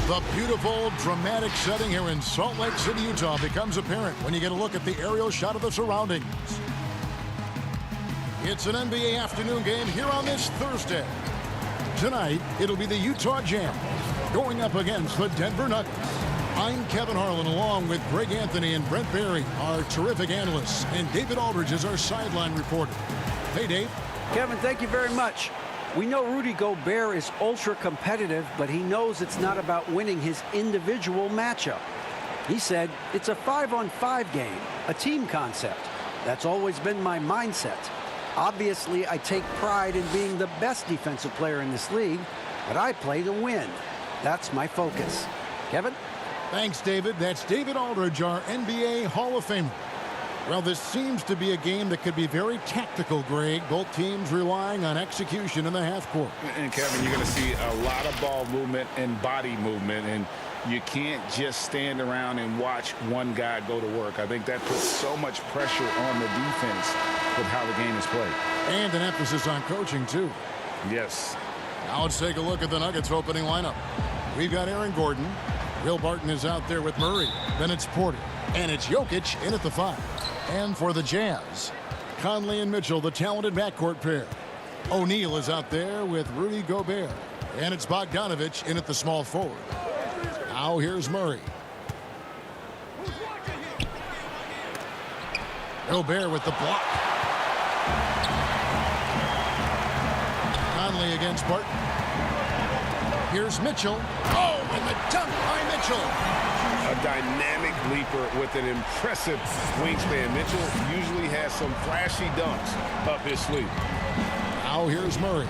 The beautiful, dramatic setting here in Salt Lake City, Utah becomes apparent when you get a look at the aerial shot of the surroundings. It's an NBA afternoon game here on this Thursday. Tonight, it'll be the Utah Jazz going up against the Denver Nuggets. I'm Kevin Harlan along with Greg Anthony and Brent Barry, our terrific analysts, and David Aldridge is our sideline reporter. Hey, Dave. Kevin, thank you very much. We know Rudy Gobert is ultra competitive, but he knows it's not about winning his individual matchup. He said it's a 5-on-5 game, a team concept. That's always been my mindset. Obviously, I take pride in being the best defensive player in this league, but I play to win. That's my focus. Kevin? Thanks, David. That's David Aldridge, our NBA Hall of Famer. Well, this seems to be a game that could be very tactical, Greg. Both teams relying on execution in the half court. And, Kevin, you're going to see a lot of ball movement and body movement, and you can't just stand around and watch one guy go to work. I think that puts so much pressure on the defense with how the game is played. And an emphasis on coaching, too. Yes. Now let's take a look at the Nuggets opening lineup. We've got Aaron Gordon. Will Barton is out there with Murray. Then it's Porter. And it's Jokic in at the 5. And for the Jazz, Conley and Mitchell, the talented backcourt pair. O'Neal is out there with Rudy Gobert. And it's Bogdanovich in at the small forward. Now here's Murray. Gobert with the block. Conley against Barton. Here's Mitchell. Oh, and the dunk by Mitchell. A dynamic leaper with an impressive wingspan. Mitchell usually has some flashy dunks up his sleeve. Now here's Murray.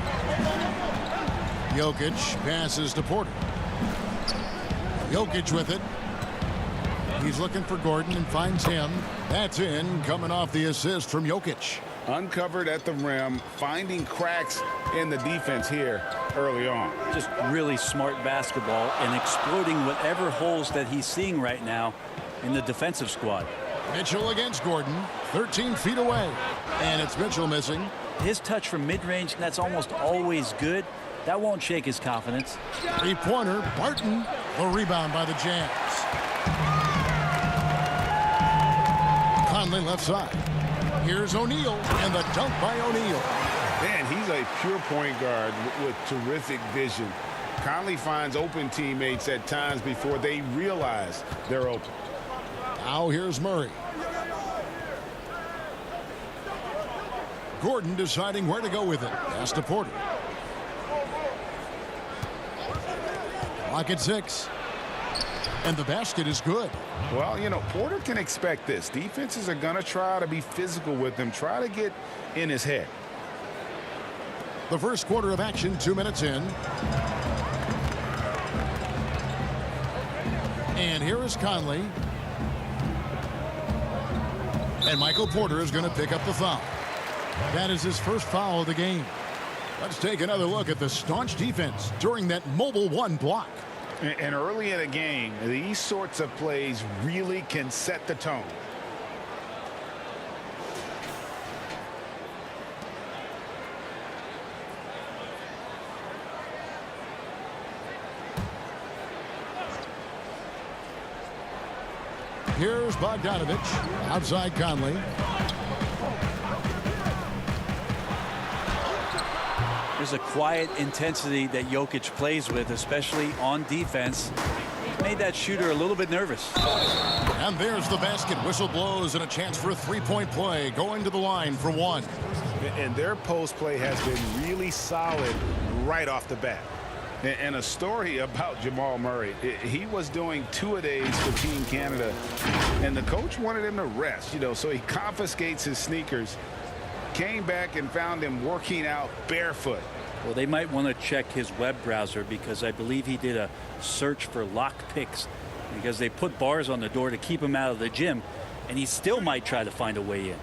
Jokic passes to Porter. Jokic with it. He's looking for Gordon and finds him. That's in, coming off the assist from Jokic. Uncovered at the rim, finding cracks in the defense here early on. Just really smart basketball and exploiting whatever holes that he's seeing right now in the defensive squad. Mitchell against Gordon, 13 feet away. And it's Mitchell missing. His touch from mid-range, that's almost always good. That won't shake his confidence. Three-pointer, Barton. The rebound by the Jazz. Conley left side. Here's O'Neal, and the dunk by O'Neal. Man, he's a pure point guard with terrific vision. Conley finds open teammates at times before they realize they're open. Now here's Murray. Gordon deciding where to go with it. Pass to Porter. Clock at 6. And the basket is good. Well, you know, Porter can expect this. Defenses are going to try to be physical with him, try to get in his head. The first quarter of action, 2 minutes in. And here is Conley. And Michael Porter is going to pick up the foul. That is his first foul of the game. Let's take another look at the staunch defense during that mobile 1 block. And early in a game, these sorts of plays really can set the tone. Here's Bogdanovich outside Conley. There's a quiet intensity that Jokic plays with, especially on defense. Made that shooter a little bit nervous. And there's the basket. Whistle blows and a chance for a three-point play. Going to the line for 1. And their post play has been really solid right off the bat. And a story about Jamal Murray. He was doing 2-a-days for Team Canada, and the coach wanted him to rest, you know, so he confiscates his sneakers, came back and found him working out barefoot. Well, they might want to check his web browser because I believe he did a search for lock picks because they put bars on the door to keep him out of the gym, and he still might try to find a way in.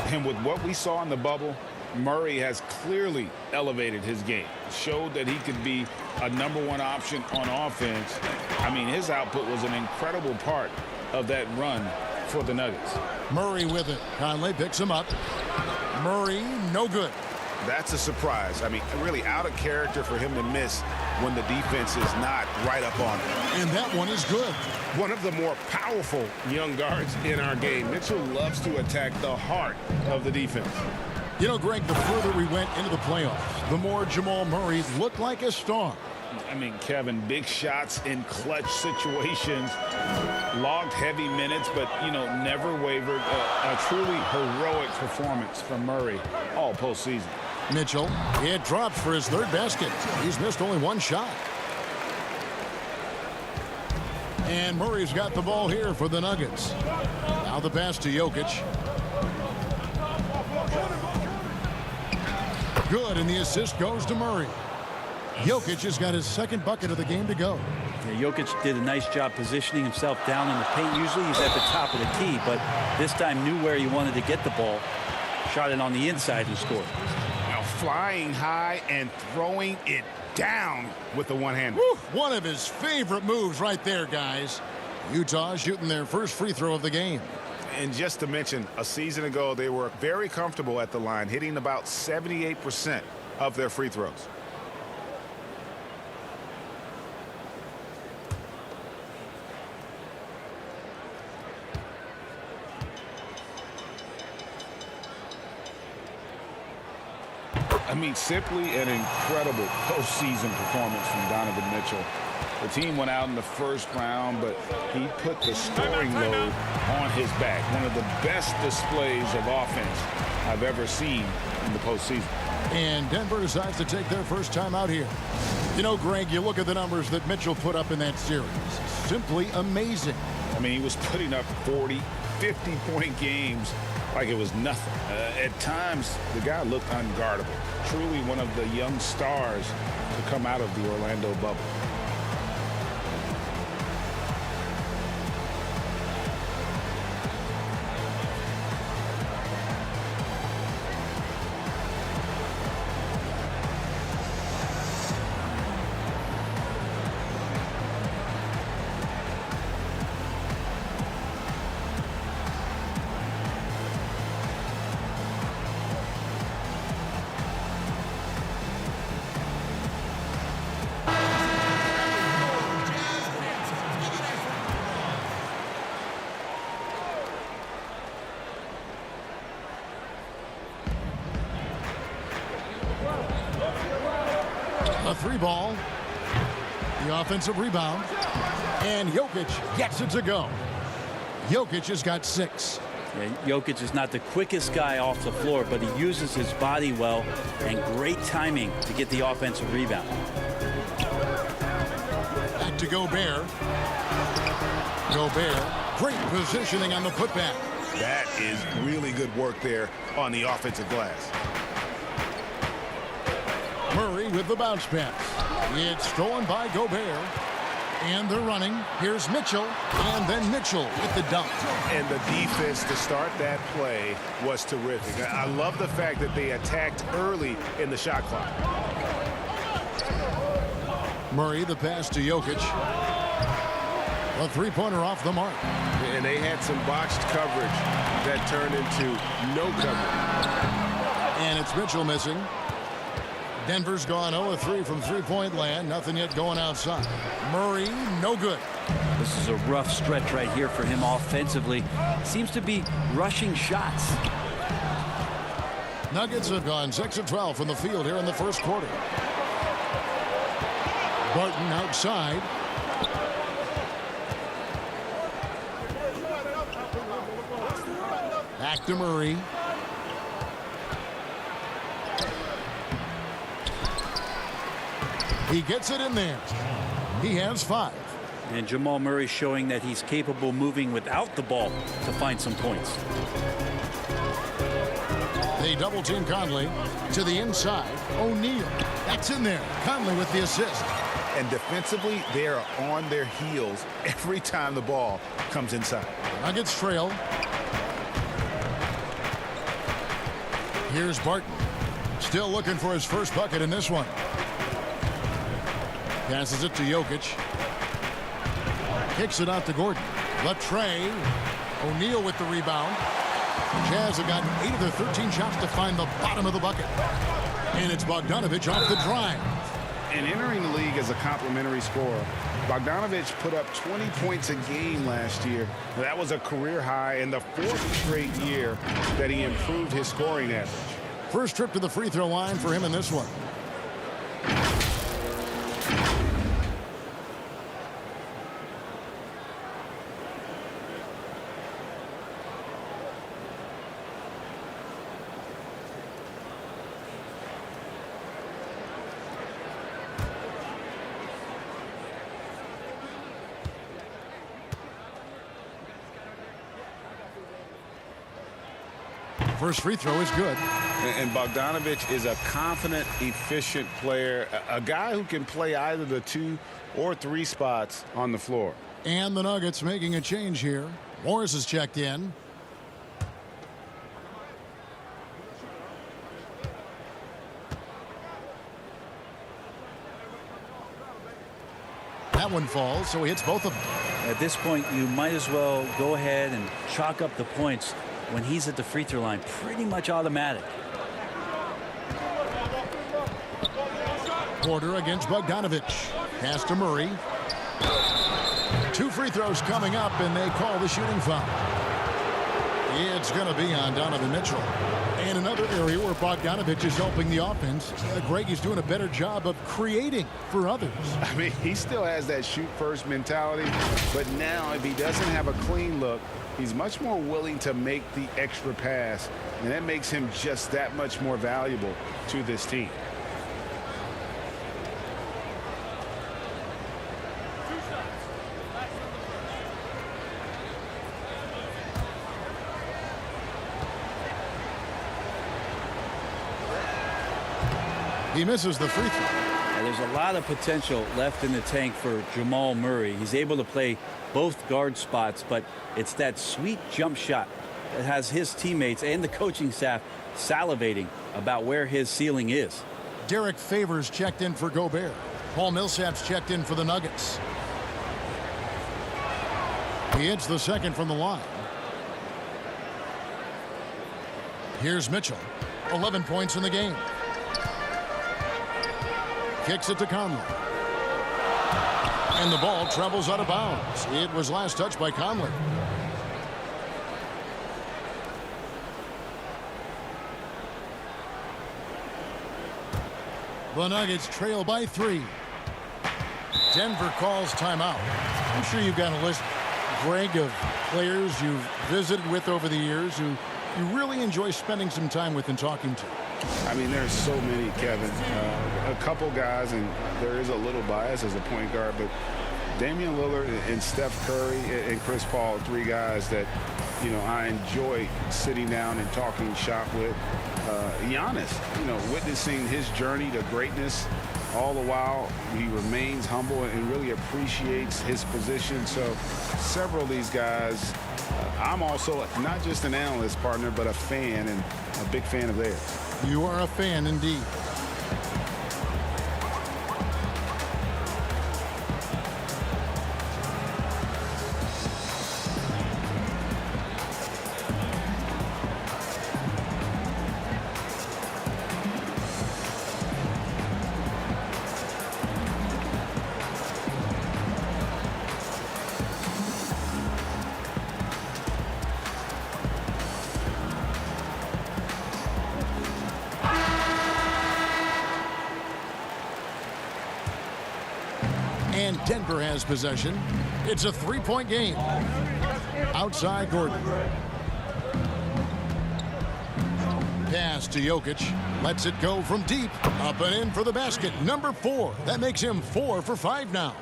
And with what we saw in the bubble, Murray has clearly elevated his game. Showed that he could be a #1 option on offense. I mean, his output was an incredible part of that run for the Nuggets. Murray with it. Conley picks him up. Murray, no good. That's a surprise. I mean, really out of character for him to miss when the defense is not right up on him. And that one is good. One of the more powerful young guards in our game. Mitchell loves to attack the heart of the defense. You know, Greg, the further we went into the playoffs, the more Jamal Murray looked like a star. I mean, Kevin, big shots in clutch situations, logged heavy minutes, but, you know, never wavered. A truly heroic performance from Murray all postseason. Mitchell, it drops for his third basket. He's missed only one shot. And Murray's got the ball here for the Nuggets. Now the pass to Jokic. Good, and the assist goes to Murray. Jokic has got his second bucket of the game to go. Yeah, Jokic did a nice job positioning himself down in the paint. Usually he's at the top of the key, but this time knew where he wanted to get the ball. Shot it on the inside and scored. Now flying high and throwing it down with the one-hander. One of his favorite moves right there, guys. Utah shooting their first free throw of the game. And just to mention, a season ago, they were very comfortable at the line, hitting about 78% of their free throws. I mean, simply an incredible postseason performance from Donovan Mitchell. The team went out in the first round, but he put the scoring load on his back. One of the best displays of offense I've ever seen in the postseason. And Denver decides to take their first time out here. You know, Greg, you look at the numbers that Mitchell put up in that series. Simply amazing. I mean, he was putting up 40, 50-point games like it was nothing. At times, the guy looked unguardable. Truly one of the young stars to come out of the Orlando bubble. A three ball. The offensive rebound. And Jokic gets it to go. Jokic has got 6. Yeah, Jokic is not the quickest guy off the floor, but he uses his body well and great timing to get the offensive rebound. Back to Gobert. Gobert, great positioning on the putback. That is really good work there on the offensive glass. Murray with the bounce pass. It's stolen by Gobert. And they're running. Here's Mitchell. And then Mitchell with the dunk. And the defense to start that play was terrific. I love the fact that they attacked early in the shot clock. Murray, the pass to Jokic. A three-pointer off the mark. And they had some botched coverage that turned into no coverage. And it's Mitchell missing. Denver's gone 0-3 from three-point land. Nothing yet going outside. Murray, no good. This is a rough stretch right here for him offensively. Seems to be rushing shots. Nuggets have gone 6 of 12 from the field here in the first quarter. Barton outside. Back to Murray. He gets it in there. He has 5. And Jamal Murray showing that he's capable moving without the ball to find some points. They double team Conley to the inside. O'Neal. That's in there. Conley with the assist. And defensively, they are on their heels every time the ball comes inside. Nuggets trail. Here's Barton. Still looking for his first bucket in this one. Passes it to Jokic. Kicks it out to Gordon. Latrey. O'Neal with the rebound. Jazz have gotten 8 of their 13 shots to find the bottom of the bucket. And it's Bogdanovich off the drive. And entering the league as a complimentary scorer, Bogdanovich put up 20 points a game last year. That was a career high in the 4th straight year that he improved his scoring average. First trip to the free throw line for him in this one. First free throw is good. And Bogdanovich is a confident, efficient player, a guy who can play either the 2 or 3 spots on the floor. And the Nuggets making a change here. Morris has checked in. That one falls, so he hits both of them. At this point, you might as well go ahead and chalk up the points when he's at the free throw line. Pretty much automatic. Porter against Bogdanovich. Pass to Murray. 2 free throws coming up, and they call the shooting foul. It's going to be on Donovan Mitchell. And another area where Bogdanovich is helping the offense. Greg is doing a better job of creating for others. I mean, he still has that shoot-first mentality, but now if he doesn't have a clean look, he's much more willing to make the extra pass, and that makes him just that much more valuable to this team. He misses the free throw. Now, there's a lot of potential left in the tank for Jamal Murray. He's able to play both guard spots, but it's that sweet jump shot that has his teammates and the coaching staff salivating about where his ceiling is. Derek Favors checked in for Gobert. Paul Millsap's checked in for the Nuggets. He hits the second from the line. Here's Mitchell. 11 points in the game. Kicks it to Conley. And the ball travels out of bounds. It was last touched by Conley. The Nuggets trail by 3. Denver calls timeout. I'm sure you've got a list, Greg, of players you've visited with over the years who you really enjoy spending some time with and talking to. I mean, there's so many, Kevin. A couple guys, and there is a little bias as a point guard, but Damian Lillard and Steph Curry and Chris Paul, 3 guys that, you know, I enjoy sitting down and talking shop with. Giannis, you know, witnessing his journey to greatness, all the while he remains humble and really appreciates his position. So several of these guys, I'm also not just an analyst partner, but a fan, and a big fan of theirs. You are a fan indeed. And Denver has possession. It's a 3-point game. Outside Gordon. Pass to Jokic. Lets it go from deep. Up and in for the basket. Number 4. That makes him 4 for 5 now.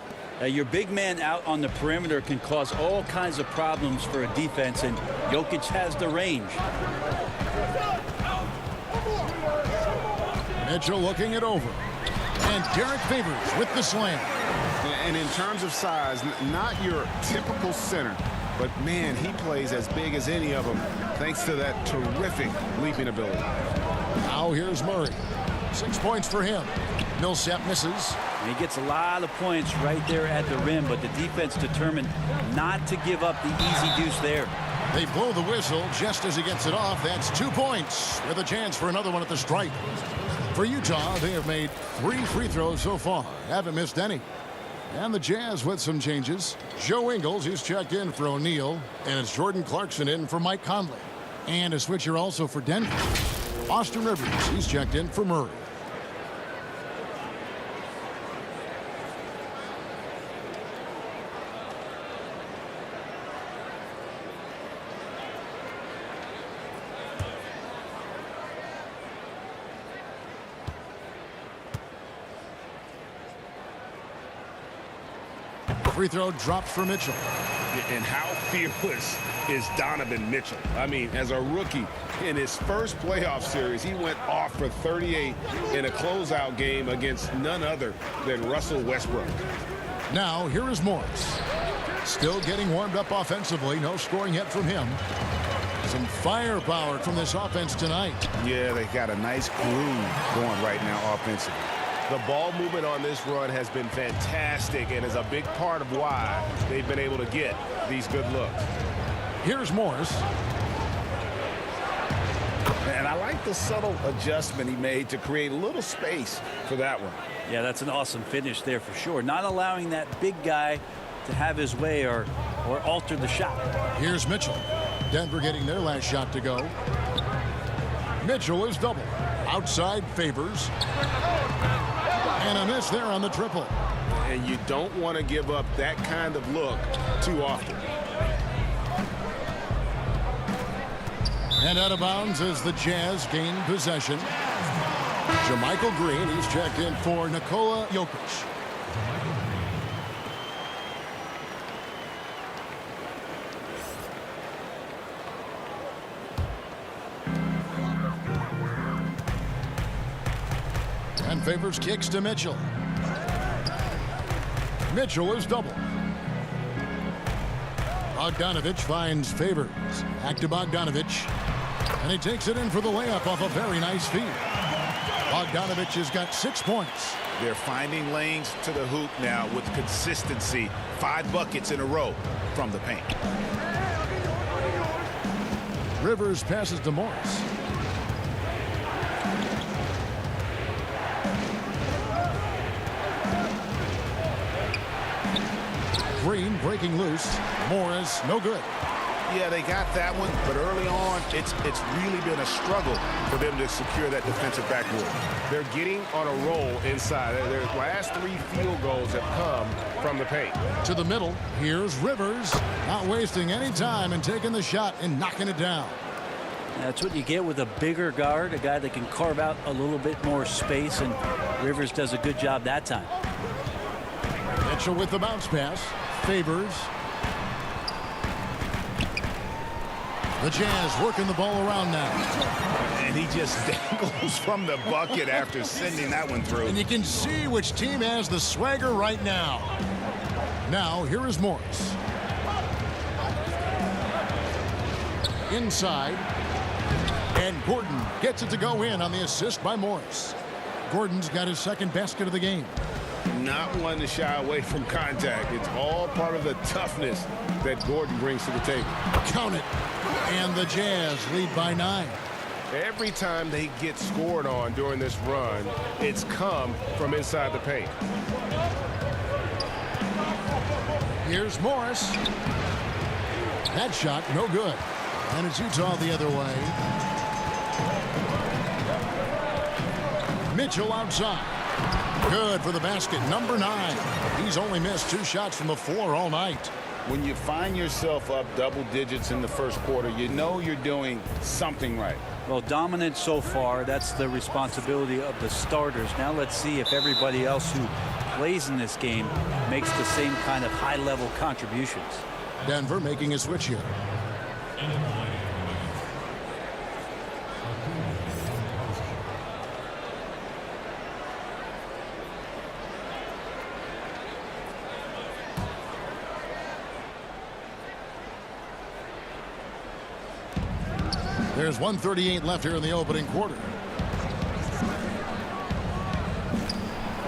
Your big man out on the perimeter can cause all kinds of problems for a defense, and Jokic has the range. Mitchell looking it over. And Derek Favors with the slam. And in terms of size, not your typical center, but man, he plays as big as any of them thanks to that terrific leaping ability. Now here's Murray. 6 points for him. Millsap misses. He gets a lot of points right there at the rim, but the defense determined not to give up the easy deuce there. They blow the whistle just as he gets it off. That's 2 points with a chance for another one at the stripe. For Utah, they have made 3 free throws so far. Haven't missed any. And the Jazz with some changes. Joe Ingles, he's checked in for O'Neal. And it's Jordan Clarkson in for Mike Conley. And a switcher also for Denver. Austin Rivers, he's checked in for Murray. Free throw drops for Mitchell. And how fearless is Donovan Mitchell? I mean, as a rookie, in his first playoff series, he went off for 38 in a closeout game against none other than Russell Westbrook. Now, here is Morris. Still getting warmed up offensively. No scoring yet from him. Some firepower from this offense tonight. Yeah, they got a nice groove going right now offensively. The ball movement on this run has been fantastic and is a big part of why they've been able to get these good looks. Here's Morris. And I like the subtle adjustment he made to create a little space for that one. Yeah, that's an awesome finish there for sure. Not allowing that big guy to have his way or alter the shot. Here's Mitchell. Denver getting their last shot to go. Mitchell is double. Outside Favors. And a miss there on the triple. And you don't want to give up that kind of look too often. And out of bounds as the Jazz gain possession. JaMychal Green, he's checked in for Nikola Jokic. And Favors kicks to Mitchell. Mitchell is double. Bogdanovich finds Favors. Back to Bogdanovich. And he takes it in for the layup off a very nice feed. Bogdanovich has got 6 points. They're finding lanes to the hoop now with consistency. 5 buckets in a row from the paint. Rivers passes to Morris. Green breaking loose. Morris, no good. Yeah, they got that one, but early on, it's really been a struggle for them to secure that defensive backboard. They're getting on a roll inside. Their last 3 field goals have come from the paint. To the middle, here's Rivers. Not wasting any time and taking the shot and knocking it down. That's what you get with a bigger guard, a guy that can carve out a little bit more space, and Rivers does a good job that time. Mitchell with the bounce pass. Favors. The Jazz working the ball around now. And he just dangles from the bucket after sending that one through. And you can see which team has the swagger right now. Now, here is Morris. Inside. And Gordon gets it to go in on the assist by Morris. Gordon's got his second basket of the game. Not one to shy away from contact. It's all part of the toughness that Gordon brings to the table. Count it. And the Jazz lead by 9. Every time they get scored on during this run, it's come from inside the paint. Here's Morris. That shot, no good. And it's Utah the other way. Mitchell outside. Good for the basket, number 9. He's only missed 2 shots from the floor all night. When you find yourself up double digits in the first quarter, you know you're doing something right. Well, dominant so far. That's the responsibility of the starters. Now let's see if everybody else who plays in this game makes the same kind of high-level contributions. Denver making a switch here. There's 1:38 left here in the opening quarter.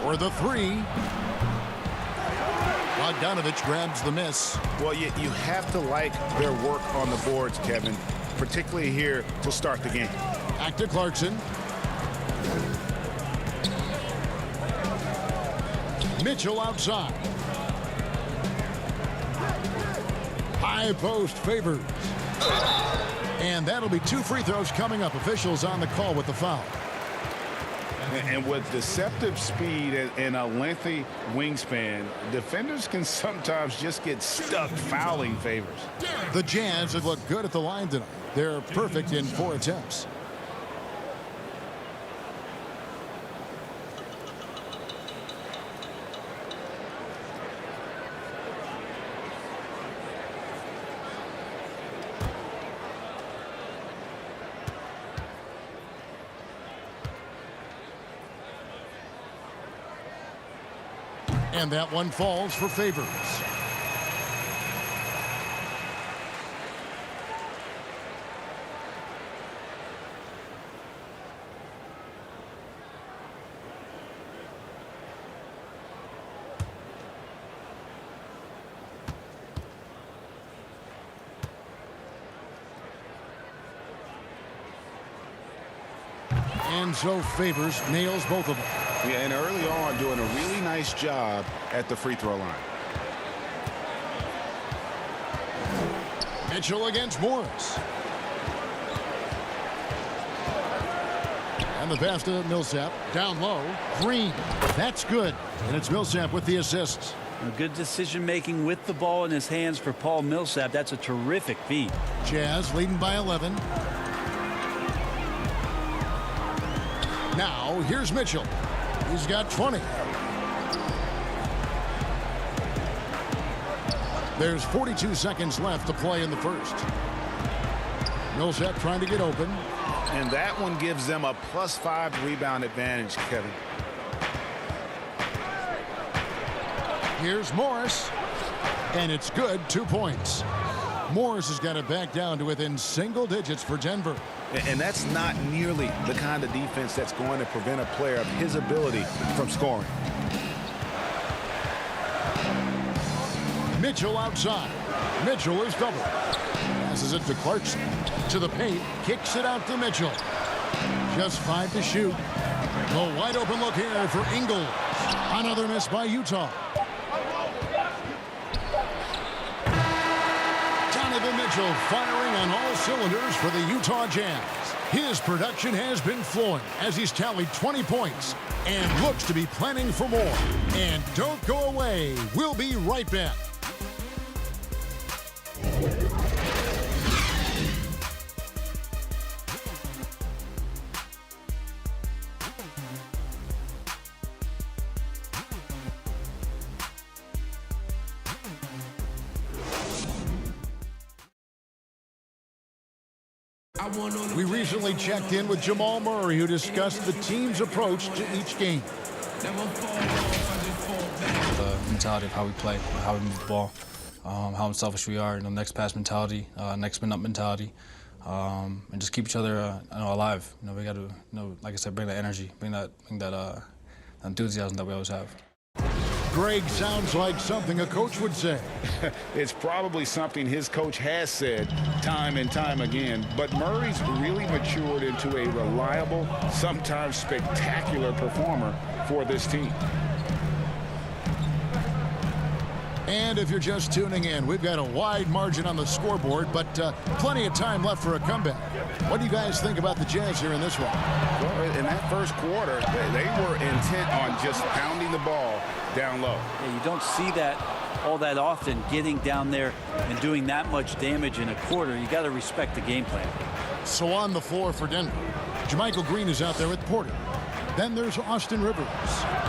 For the 3. Bogdanovich grabs the miss. Well, you have to like their work on the boards, Kevin, particularly here to start the game. Back to Clarkson. Mitchell outside. High post Favors. And that'll be 2 free throws coming up. Officials on the call with the foul. And with deceptive speed and a lengthy wingspan, defenders can sometimes just get stuck fouling Favors. The Jazz have looked good at the line tonight. They're perfect in 4 attempts. And that one falls for Favors. And so Favors nails both of them. Yeah, and early on doing a really nice job at the free throw line. Mitchell against Morris. And the pass to Millsap. Down low. Green. That's good. And it's Millsap with the assists. A good decision-making with the ball in his hands for Paul Millsap. That's a terrific feat. Jazz leading by 11. Now, here's Mitchell. He's got 20. There's 42 seconds left to play in the first. Millsap trying to get open. And that one gives them a +5 rebound advantage, Kevin. Here's Morris. And it's good, 2 points. Morris has got it back down to within single digits for Denver. And that's not nearly the kind of defense that's going to prevent a player of his ability from scoring. Mitchell outside. Mitchell is double. Passes it to Clarkson. To the paint. Kicks it out to Mitchell. Just 5 to shoot. A wide open look here for Ingles. Another miss by Utah. Mitchell firing on all cylinders for the Utah Jazz. His production has been flowing as he's tallied 20 points and looks to be planning for more. And don't go away. We'll be right back. We recently checked in with Jamal Murray, who discussed the team's approach to each game. The mentality of how we play, how we move the ball, how unselfish we are, next pass mentality, next man up mentality, and just keep each other alive. We got to, like I said, bring that energy, bring that enthusiasm that we always have. Greg sounds like something a coach would say. It's probably something his coach has said time and time again, but Murray's really matured into a reliable, sometimes spectacular performer for this team. And if you're just tuning in, we've got a wide margin on the scoreboard, but plenty of time left for a comeback. What do you guys think about the Jazz here in this one? Well, in that first quarter, they were intent on just pounding the ball down low. Yeah, you don't see that all that often, getting down there and doing that much damage in a quarter. You got to respect the game plan. So on the floor for Denver, Jermichael Green is out there with Porter. Then there's Austin Rivers.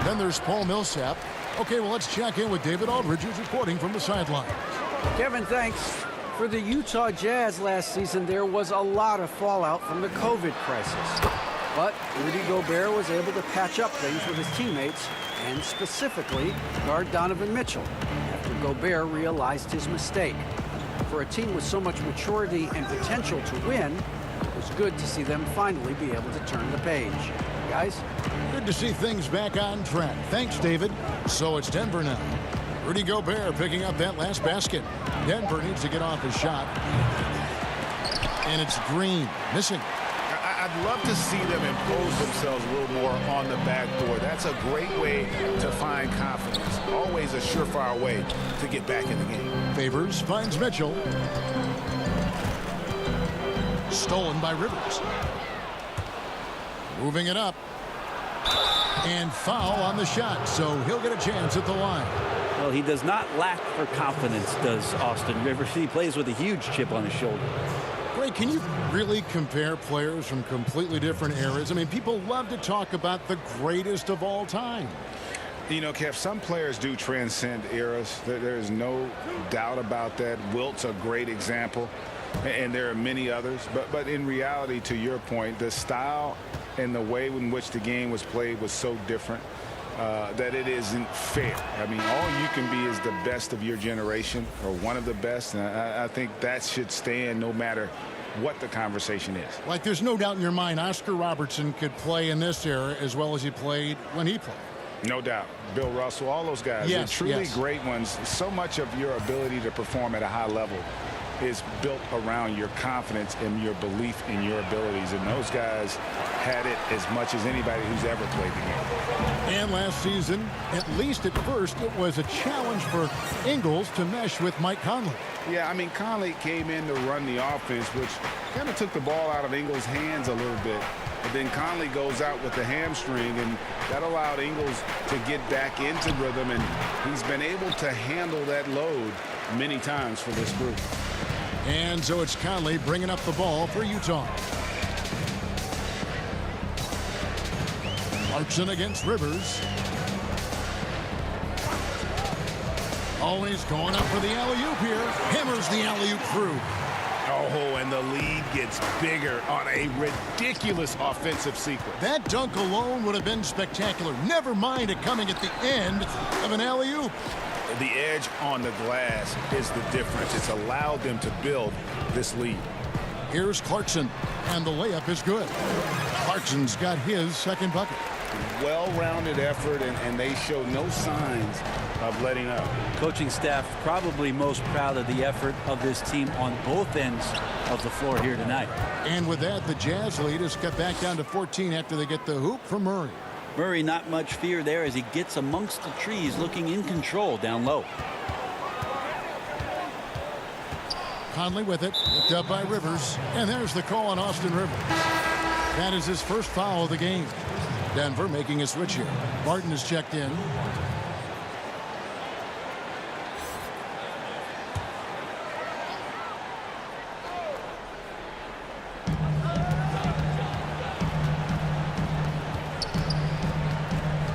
Then there's Paul Millsap. Okay, well, let's check in with David Aldridge, who's reporting from the sidelines. Kevin, thanks. For the Utah Jazz last season, there was a lot of fallout from the COVID crisis. But Rudy Gobert was able to patch up things with his teammates and specifically guard Donovan Mitchell after Gobert realized his mistake. For a team with so much maturity and potential to win, it was good to see them finally be able to turn the page. Guys? Good to see things back on track. Thanks, David. So it's Denver now. Rudy Gobert picking up that last basket. Denver needs to get off his shot. And it's Green missing. I'd love to see them impose themselves a little more on the backboard. That's a great way to find confidence. Always a surefire way to get back in the game. Favors finds Mitchell. Stolen by Rivers. Moving it up. And foul on the shot, so he'll get a chance at the line. Well, he does not lack for confidence, does Austin Rivers. He plays with a huge chip on his shoulder. Greg, can you really compare players from completely different eras? I mean, people love to talk about the greatest of all time. You know, Kev, some players do transcend eras. There's no doubt about that. Wilt's a great example, and there are many others. But in reality, to your point, the style and the way in which the game was played was so different that it isn't fair. I mean, all you can be is the best of your generation or one of the best. And I think that should stand no matter what the conversation is. Like, there's no doubt in your mind Oscar Robertson could play in this era as well as he played when he played. No doubt. Bill Russell, all those guys. Yes, They're truly yes. great ones. So much of your ability to perform at a high level is built around your confidence and your belief in your abilities. And those guys had it as much as anybody who's ever played the game. And last season, at least at first, it was a challenge for Ingles to mesh with Mike Conley. Yeah, I mean, Conley came in to run the offense, which kind of took the ball out of Ingles' hands a little bit. But then Conley goes out with the hamstring, and that allowed Ingles to get back into rhythm, and he's been able to handle that load many times for this group. And so it's Conley bringing up the ball for Utah. Clarkson against Rivers. Oh, he's going up for the alley-oop here. Hammers the alley-oop through. Oh, and the lead gets bigger on a ridiculous offensive sequence. That dunk alone would have been spectacular. Never mind it coming at the end of an alley-oop. The edge on the glass is the difference. It's allowed them to build this lead. Here's Clarkson, and the layup is good. Clarkson's got his second bucket. Well-rounded effort, and they show no signs of letting up. Coaching staff probably most proud of the effort of this team on both ends of the floor here tonight. And with that, the Jazz lead is cut back down to 14 after they get the hoop from Murray. Murray, not much fear there as he gets amongst the trees, looking in control down low. Conley with it, picked up by Rivers, and there's the call on Austin Rivers. That is his first foul of the game. Denver making a switch here. Martin is checked in.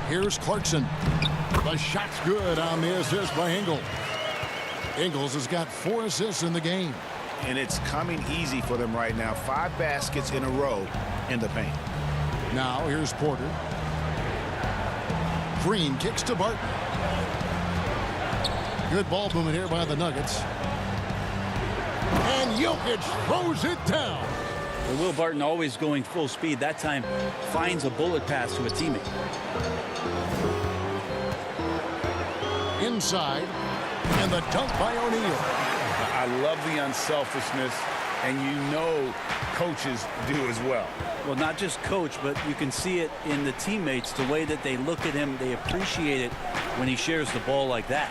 Here's Clarkson. The shot's good on the assist by Ingles. Ingles has got 4 assists in the game. And it's coming easy for them right now. 5 baskets in a row in the paint. Now here's Porter. Green kicks to Barton. Good ball movement here by the Nuggets. And Jokic throws it down. Well, Will Barton always going full speed. That time finds a bullet pass to a teammate. Inside. And the dunk by O'Neal. I love the unselfishness, and you know coaches do as well. Well, not just coach, but you can see it in the teammates, the way that they look at him. They appreciate it when he shares the ball like that.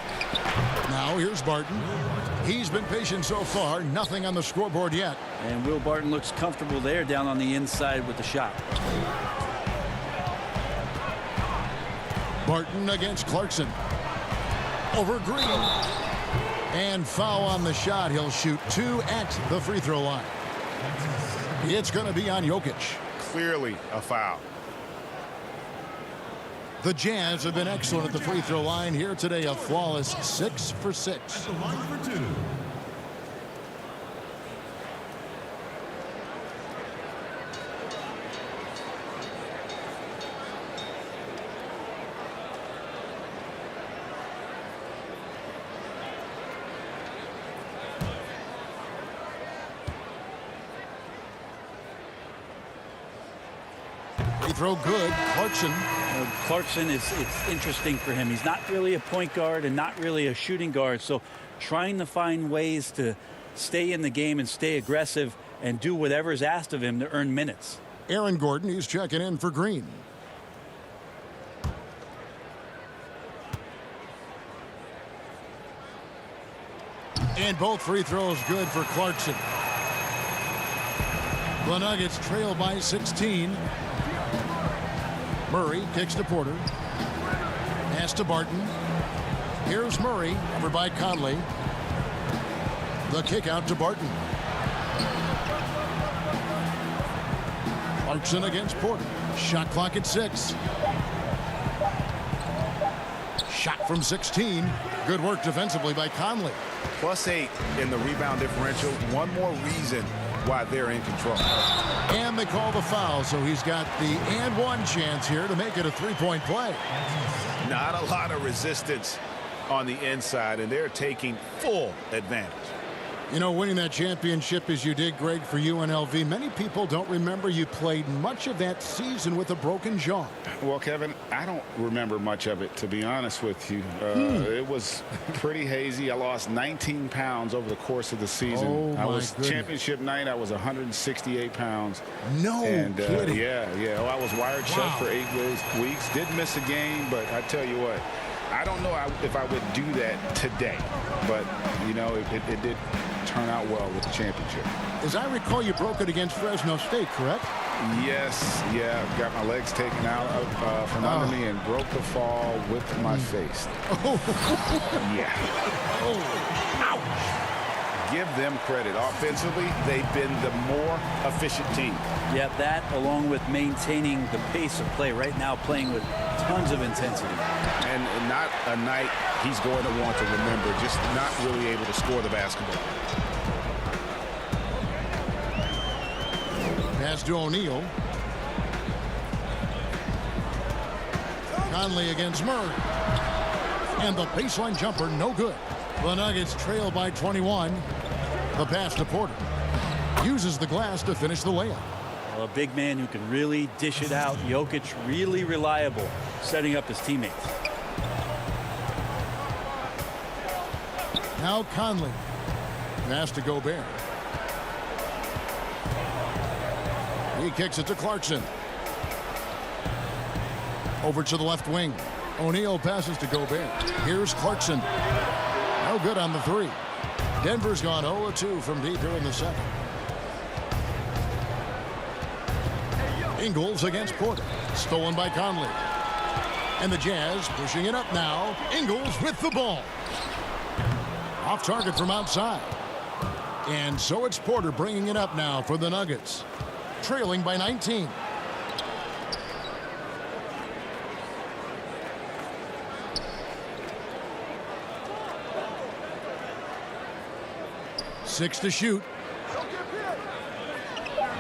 Now here's Barton. He's been patient so far. Nothing on the scoreboard yet. And Will Barton looks comfortable there down on the inside with the shot. Barton against Clarkson. Over Green. And foul on the shot. He'll shoot 2 at the free throw line. It's going to be on Jokic. Clearly a foul. The Jazz have been excellent at the free throw line here today. A flawless 6 for 6. The line for 2. Free throw good. Clarkson. Clarkson it's interesting for him. He's not really a point guard and not really a shooting guard. So trying to find ways to stay in the game and stay aggressive and do whatever is asked of him to earn minutes. Aaron Gordon, he's checking in for Green. And both free throws good for Clarkson. The Nuggets trail by 16. Murray kicks to Porter. Pass to Barton. Here's Murray, covered by Conley. The kick out to Barton. Clarkson against Porter. Shot clock at 6. Shot from 16. Good work defensively by Conley. +8 in the rebound differential. One more reason why they're in control. And they call the foul, so he's got the and one chance here to make it a three-point play. Not a lot of resistance on the inside, and they're taking full advantage. You know, winning that championship as you did, Greg, for UNLV, many people don't remember you played much of that season with a broken jaw. Well, Kevin, I don't remember much of it, to be honest with you. It was pretty hazy. I lost 19 pounds over the course of the season. Oh, I was goodness. Championship night, I was 168 pounds. No kidding. Yeah. Well, I was wired shut for 8 weeks. Did miss a game, but I tell you what, I don't know if I would do that today. But, you know, it did turn out well with the championship. As I recall, you broke it against Fresno State, correct? Yes, yeah, got my legs taken out from under me and broke the fall with my face. Yeah. Ouch. Give them credit. Offensively, they've been the more efficient team. Yeah, that along with maintaining the pace of play right now, playing with tons of intensity. And not a night he's going to want to remember, just not really able to score the basketball. Pass to O'Neal. Conley against Murray. And the baseline jumper, no good. The Nuggets trail by 21. The pass to Porter. Uses the glass to finish the layup. Well, a big man who can really dish it out. Jokic really reliable, setting up his teammates. Now Conley. Pass to Gobert. He kicks it to Clarkson. Over to the left wing. O'Neal passes to Gobert. Here's Clarkson. No good on the three. Denver's gone 0-2 from deep here in the second. Ingles against Porter. Stolen by Conley. And the Jazz pushing it up now. Ingles with the ball. Off target from outside. And so it's Porter bringing it up now for the Nuggets. Trailing by 19. Six to shoot.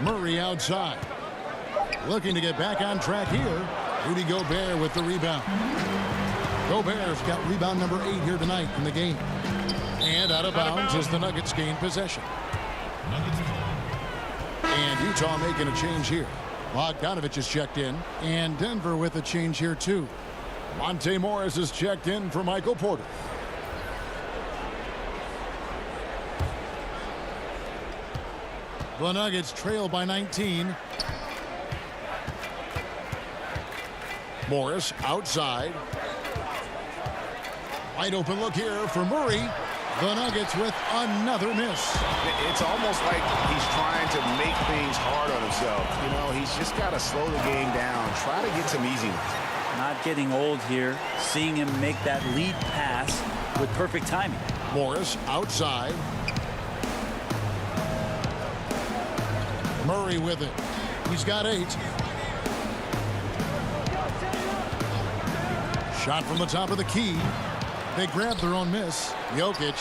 Murray outside. Looking to get back on track here. Rudy Gobert with the rebound. Gobert's got rebound number 8 here tonight in the game. And out of bounds as the Nuggets gain possession. And Utah making a change here. Bogdanovich is checked in. And Denver with a change here too. Monte Morris is checked in for Michael Porter. The Nuggets trail by 19. Morris outside. Wide open look here for Murray. The Nuggets with another miss. It's almost like he's trying to make things hard on himself. You know, he's just got to slow the game down. Try to get some easy ones. Not getting old here. Seeing him make that lead pass with perfect timing. Morris outside. Murray with it. He's got 8. Shot from the top of the key. They grabbed their own miss. Jokic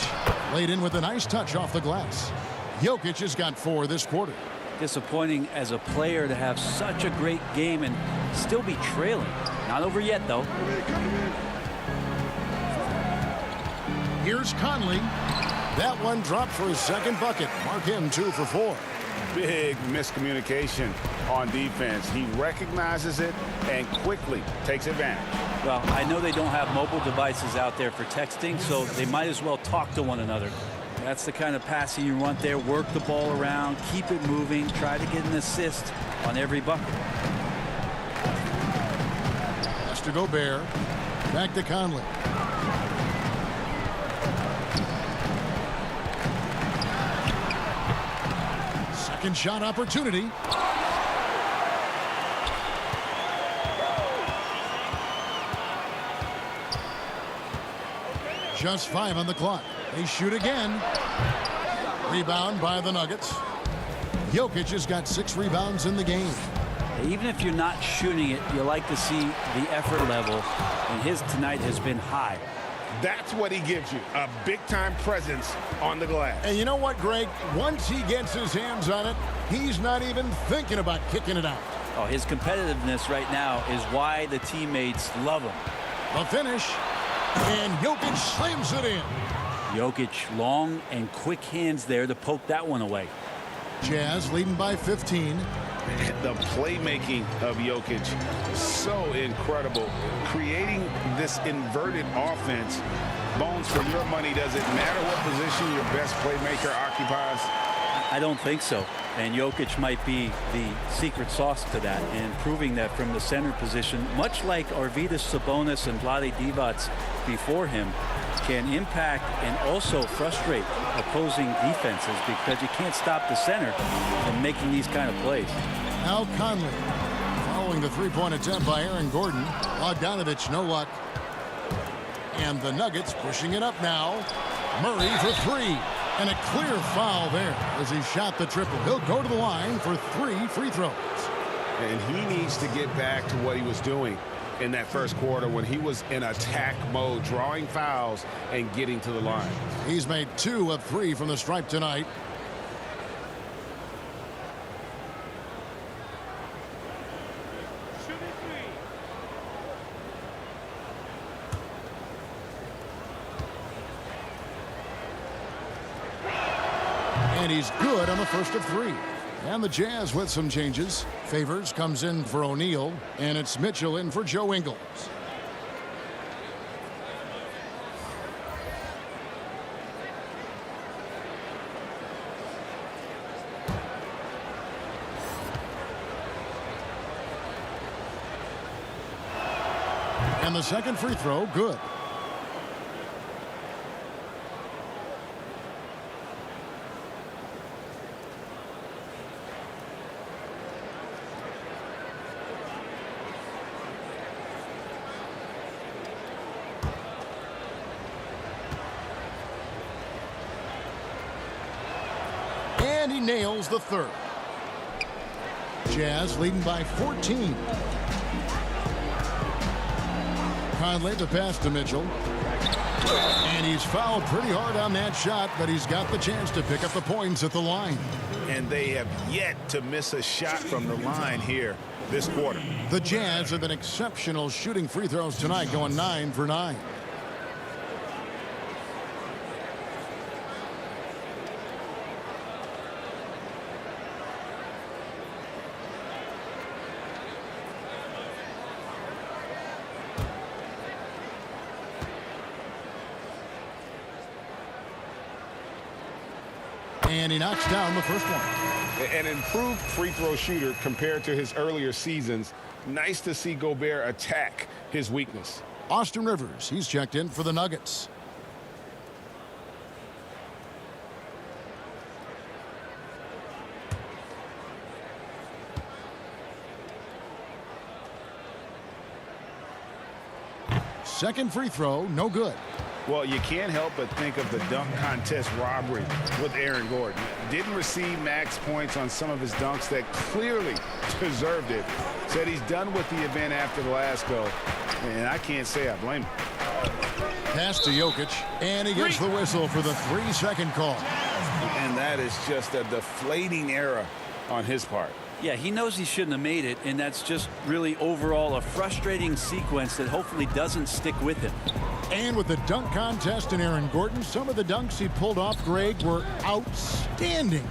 laid in with a nice touch off the glass. Jokic has got 4 this quarter. Disappointing as a player to have such a great game and still be trailing. Not over yet, though. Here's Conley. That one dropped for his second bucket. Mark him 2 for 4. big miscommunication on defense. He recognizes it and quickly takes advantage. Well, I know they don't have mobile devices out there for texting, so they might as well talk to one another. That's the kind of passing you want there. Work the ball around, keep it moving, try to get an assist on every bucket. Has to Gobert. Back to Conley. Second shot opportunity. Just 5 on the clock. They shoot again. Rebound by the Nuggets. Jokic has got 6 rebounds in the game. Even if you're not shooting it, you like to see the effort level, and his tonight has been high. That's what he gives you, a big-time presence on the glass. And you know what, Greg? Once he gets his hands on it, he's not even thinking about kicking it out. Oh, his competitiveness right now is why the teammates love him. The finish, and Jokic slams it in. Jokic, long and quick hands there to poke that one away. Jazz leading by 15. The playmaking of Jokic, so incredible. Creating this inverted offense. Bones, for your money, does it matter what position your best playmaker occupies? I don't think so. And Jokic might be the secret sauce to that, and proving that from the center position, much like Arvydas Sabonis and Vlade Divac before him, can impact and also frustrate opposing defenses because you can't stop the center from making these kind of plays. Now Conley following the three-point attempt by Aaron Gordon. Bogdanovich, no luck. And the Nuggets pushing it up now. Murray for 3. And a clear foul there as he shot the triple. He'll go to the line for 3 free throws. And he needs to get back to what he was doing in that first quarter when he was in attack mode, drawing fouls and getting to the line. He's made 2 of 3 from the stripe tonight. And he's good on the first of 3. And the Jazz with some changes. Favors comes in for O'Neal, and it's Mitchell in for Joe Ingles. And the second free throw, good. And he nails the third. Jazz leading by 14. Conley the pass to Mitchell. And he's fouled pretty hard on that shot, but he's got the chance to pick up the points at the line. And they have yet to miss a shot from the line here this quarter. The Jazz have been exceptional shooting free throws tonight, going 9 for 9. And he knocks down the first one. An improved free throw shooter compared to his earlier seasons. Nice to see Gobert attack his weakness. Austin Rivers, he's checked in for the Nuggets. Second free throw, no good. Well, you can't help but think of the dunk contest robbery with Aaron Gordon. Didn't receive max points on some of his dunks that clearly deserved it. Said he's done with the event after the last go. And I can't say I blame him. Pass to Jokic, and he gets the whistle for the 3-second call. And that is just a deflating error on his part. Yeah, he knows he shouldn't have made it, and that's just really overall a frustrating sequence that hopefully doesn't stick with him. And with the dunk contest and Aaron Gordon, some of the dunks he pulled off, Greg, were outstanding.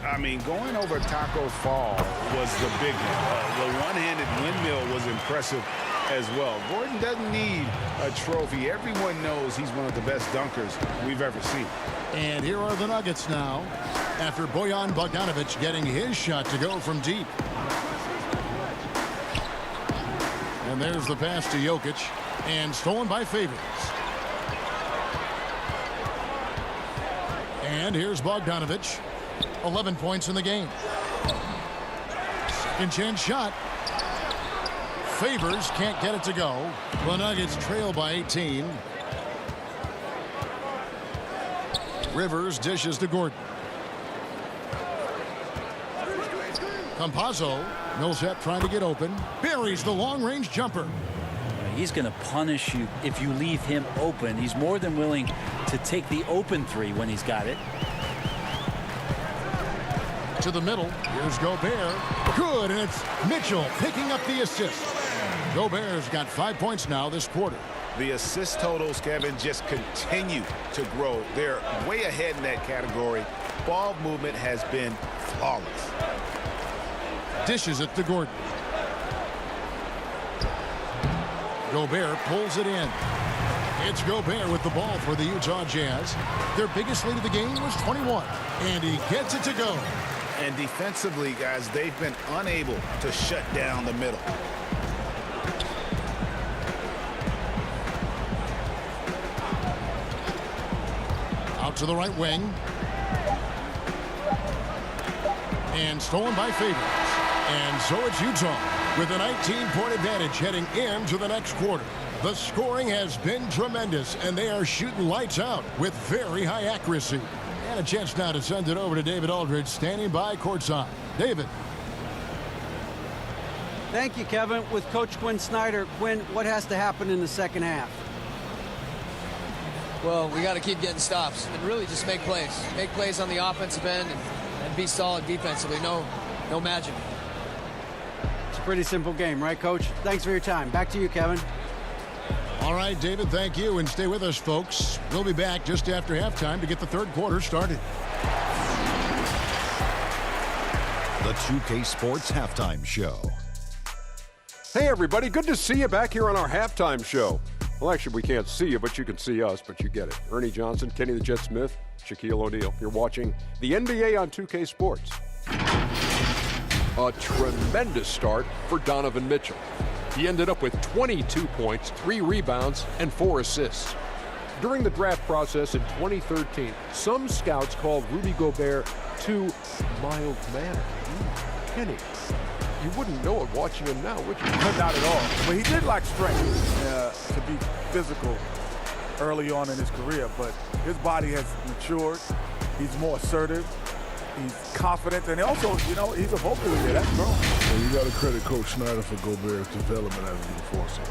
I mean, going over Taco Fall was the big one. The one-handed windmill was impressive as well. Gordon doesn't need a trophy. Everyone knows he's one of the best dunkers we've ever seen. And here are the Nuggets now, after Bojan Bogdanovic getting his shot to go from deep. And there's the pass to Jokic, and stolen by Favors. And here's Bogdanovic, 11 points in the game. Second chance shot. Favors can't get it to go. The Nuggets trail by 18. Rivers dishes to Gordon. Campazzo, Millsap trying to get open. Buries the long-range jumper. He's going to punish you if you leave him open. He's more than willing to take the open three when he's got it. To the middle. Here's Gobert. Good, and it's Mitchell picking up the assist. Gobert's got 5 points now this quarter. The assist totals, Kevin, just continue to grow. They're way ahead in that category. Ball movement has been flawless. Dishes it to Gordon. Gobert pulls it in. It's Gobert with the ball for the Utah Jazz. Their biggest lead of the game was 21, and he gets it to go. And defensively, guys, they've been unable to shut down the middle. Out to the right wing. And stolen by Favors. And so it's Utah with a 19-point advantage heading into the next quarter. The scoring has been tremendous, and they are shooting lights out with very high accuracy. And a chance now to send it over to David Aldridge, standing by courtside. David. Thank you, Kevin. With Coach Quinn Snyder, Quinn, what has to happen in the second half? Well, we got to keep getting stops and really just make plays. Make plays on the offensive end and be solid defensively. No magic. It's a pretty simple game, right, Coach? Thanks for your time. Back to you, Kevin. All right, David, thank you. And stay with us, folks. We'll be back just after halftime to get the third quarter started. The 2K Sports Halftime Show. Hey, everybody. Good to see you back here on our halftime show. Well, actually, we can't see you, but you can see us, but you get it. Ernie Johnson, Kenny the Jet Smith, Shaquille O'Neal. You're watching the NBA on 2K Sports. A tremendous start for Donovan Mitchell. He ended up with 22 points, 3 rebounds, and 4 assists. During the draft process in 2013, some scouts called Rudy Gobert too mild-mannered. Kenny, you wouldn't know it watching him now, would you? Not at all. But he did lack strength to be physical early on in his career. But his body has matured. He's more assertive. He's confident. And also, you know, he's a vocal leader. That's grown. Well, you got to credit Coach Snyder for Gobert's development as an enforcer.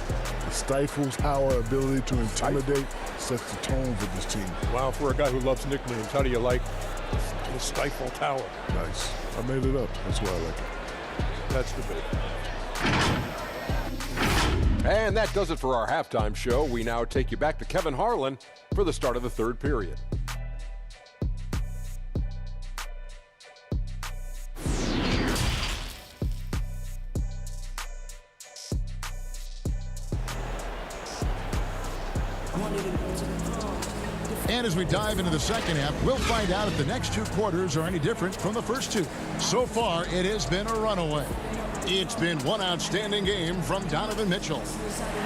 He stifles our ability to intimidate, sets the tone for this team. Wow, for a guy who loves nicknames, how do you like the Stifle Tower? Nice. I made it up. That's why I like it. That's the big. And that does it for our halftime show. We now take you back to Kevin Harlan for the start of the third period. And as we dive into the second half, we'll find out if the next 2 quarters are any different from the first 2. So far, it has been a runaway. It's been one outstanding game from Donovan Mitchell.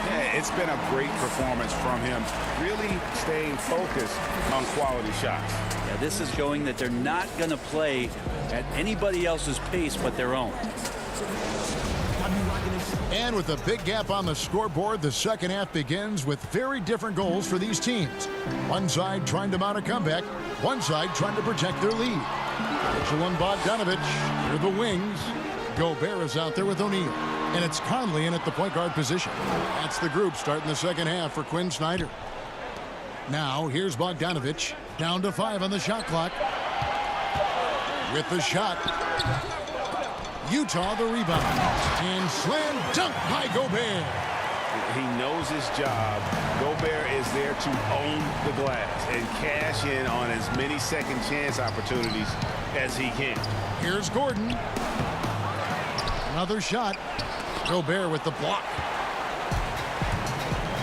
Yeah, it's been a great performance from him, really staying focused on quality shots. Yeah, this is showing that they're not going to play at anybody else's pace but their own. And with a big gap on the scoreboard, the second half begins with very different goals for these teams. One side trying to mount a comeback, one side trying to protect their lead. Mitchell and Bogdanovic, they're the wings. Gobert is out there with O'Neal. And it's Conley in at the point guard position. That's the group starting the second half for Quinn Snyder. Now, here's Bogdanovic, down to 5 on the shot clock. With the shot. Utah the rebound. And slam dunk by Gobert. He knows his job. Gobert is there to own the glass and cash in on as many second chance opportunities as he can. Here's Gordon. Another shot. Gobert with the block.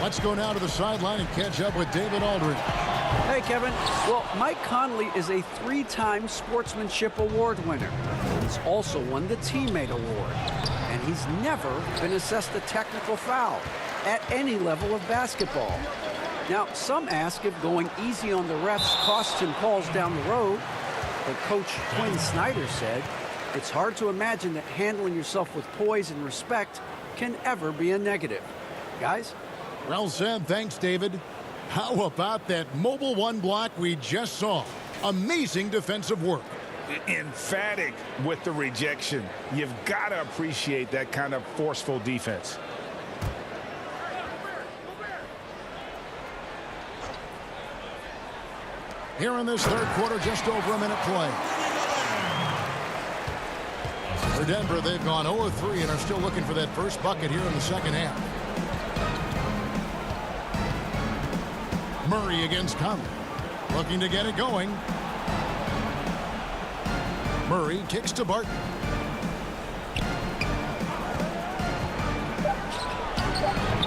Let's go now to the sideline and catch up with David Aldridge. Hey, Kevin. Well, Mike Conley is a 3-time Sportsmanship Award winner. He's also won the Teammate Award. And he's never been assessed a technical foul at any level of basketball. Now, some ask if going easy on the refs costs him calls down the road. But Coach Quinn Snyder said, it's hard to imagine that handling yourself with poise and respect can ever be a negative. Guys? Well said. Thanks, David. How about that mobile one block we just saw? Amazing defensive work. Emphatic with the rejection. You've got to appreciate that kind of forceful defense. Here in this third quarter, just over a minute play. For Denver, they've gone 0-3 and are still looking for that first bucket here in the second half. Murray against Conley. Looking to get it going. Murray kicks to Barton.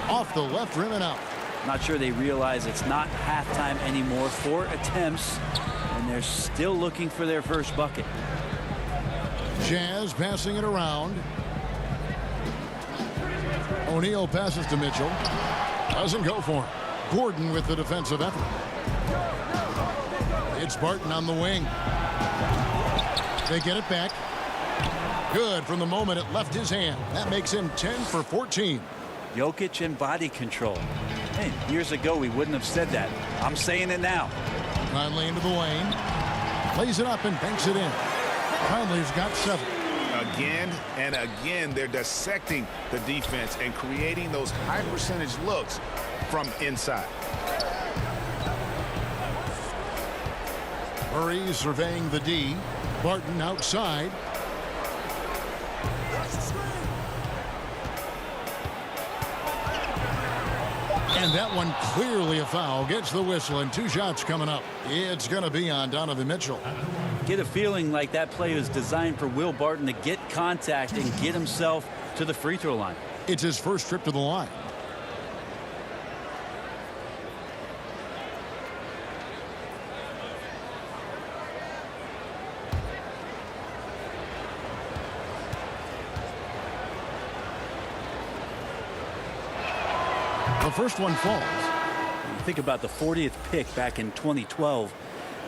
Off the left rim and out. Not sure they realize it's not halftime anymore. 4 attempts, and they're still looking for their first bucket. Jazz passing it around. O'Neal passes to Mitchell. Doesn't go for him. Gordon with the defensive effort. It's Barton on the wing. They get it back. Good from the moment it left his hand. That makes him 10 for 14. Jokic and body control. Hey, years ago we wouldn't have said that. I'm saying it now. Conley into the lane. Lays it up and banks it in. Conley's got 7. Again and again, they're dissecting the defense and creating those high percentage looks from inside. Murray surveying the D. Barton outside. And that one clearly a foul. Gets the whistle and 2 shots coming up. It's going to be on Donovan Mitchell. Get a feeling like that play was designed for Will Barton to get contact and get himself to the free throw line. It's his first trip to the line. The first one falls. Think about the 40th pick back in 2012.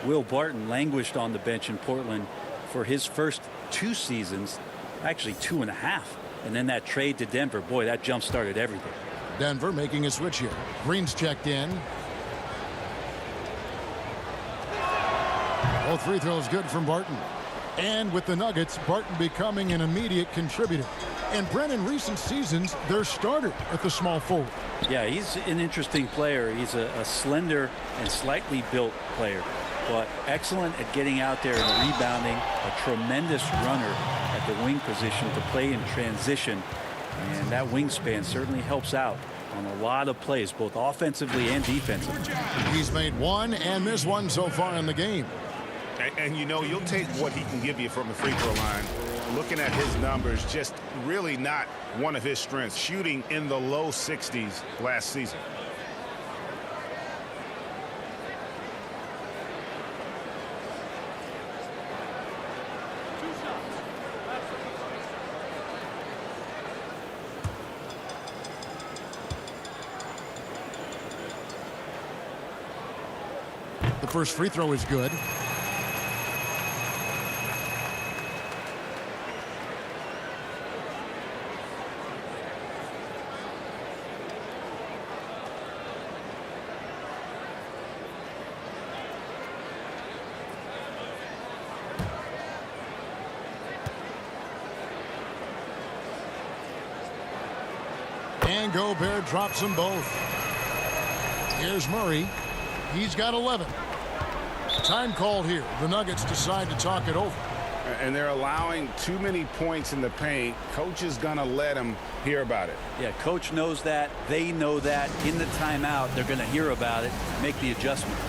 Will Barton languished on the bench in Portland for his first 2 seasons, actually 2.5. And then that trade to Denver, boy, that jump started everything. Denver making a switch here. Green's checked in. All 3 throws good from Barton. And with the Nuggets, Barton becoming an immediate contributor. And Brent, in recent seasons, their starter at the small forward. Yeah, he's an interesting player. He's a slender and slightly built player, but excellent at getting out there and rebounding. A tremendous runner at the wing position to play in transition. And that wingspan certainly helps out on a lot of plays, both offensively and defensively. He's made 1 and missed 1 so far in the game. And you know, you'll take what he can give you from the free throw line. Looking at his numbers, just really not one of his strengths. Shooting in the low 60s last season. The first free throw is good. And Gobert drops them both. Here's Murray. He's got 11. Time called here. The Nuggets decide to talk it over. And they're allowing too many points in the paint. Coach is going to let them hear about it. Yeah, coach knows that. They know that. In the timeout, they're going to hear about it, make the adjustment.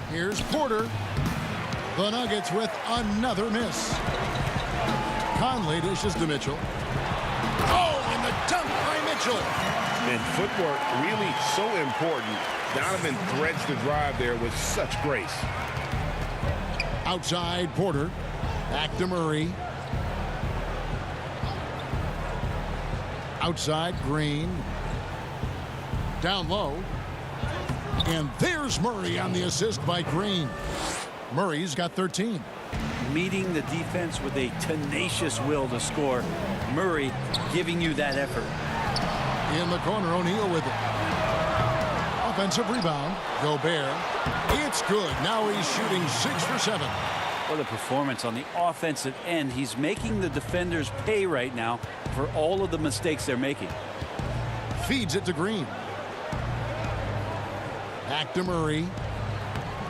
Here's Porter. The Nuggets with another miss. Conley dishes to Mitchell. Oh, and the dunk by Mitchell. And footwork really so important. Donovan threads the drive there with such grace. Outside Porter. Back to Murray. Outside Green. Down low. And there's Murray on the assist by Green. Murray's got 13. Meeting the defense with a tenacious will to score. Murray giving you that effort. In the corner, O'Neal with it. Offensive rebound. Gobert. It's good. Now he's shooting 6 for 7. What a performance on the offensive end. He's making the defenders pay right now for all of the mistakes they're making. Feeds it to Green. Back to Murray.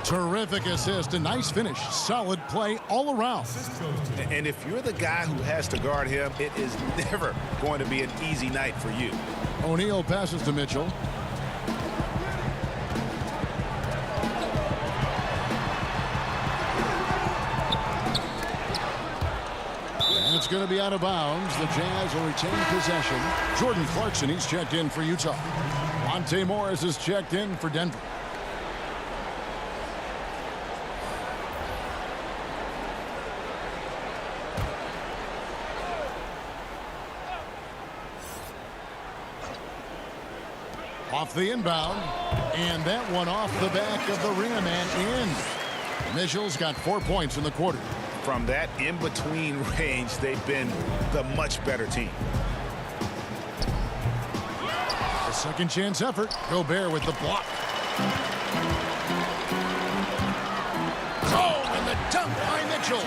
Terrific assist. A nice finish. Solid play all around. And if you're the guy who has to guard him, it is never going to be an easy night for you. O'Neal passes to Mitchell. And it's going to be out of bounds. The Jazz will retain possession. Jordan Clarkson, he's checked in for Utah. Monte Morris is checked in for Denver. Off the inbound, and that one off the back of the rim and in. Mitchell's got 4 points in the quarter. From that in-between range, they've been the much better team. A second chance effort. Gobert with the block. Oh, and the dunk by Mitchell.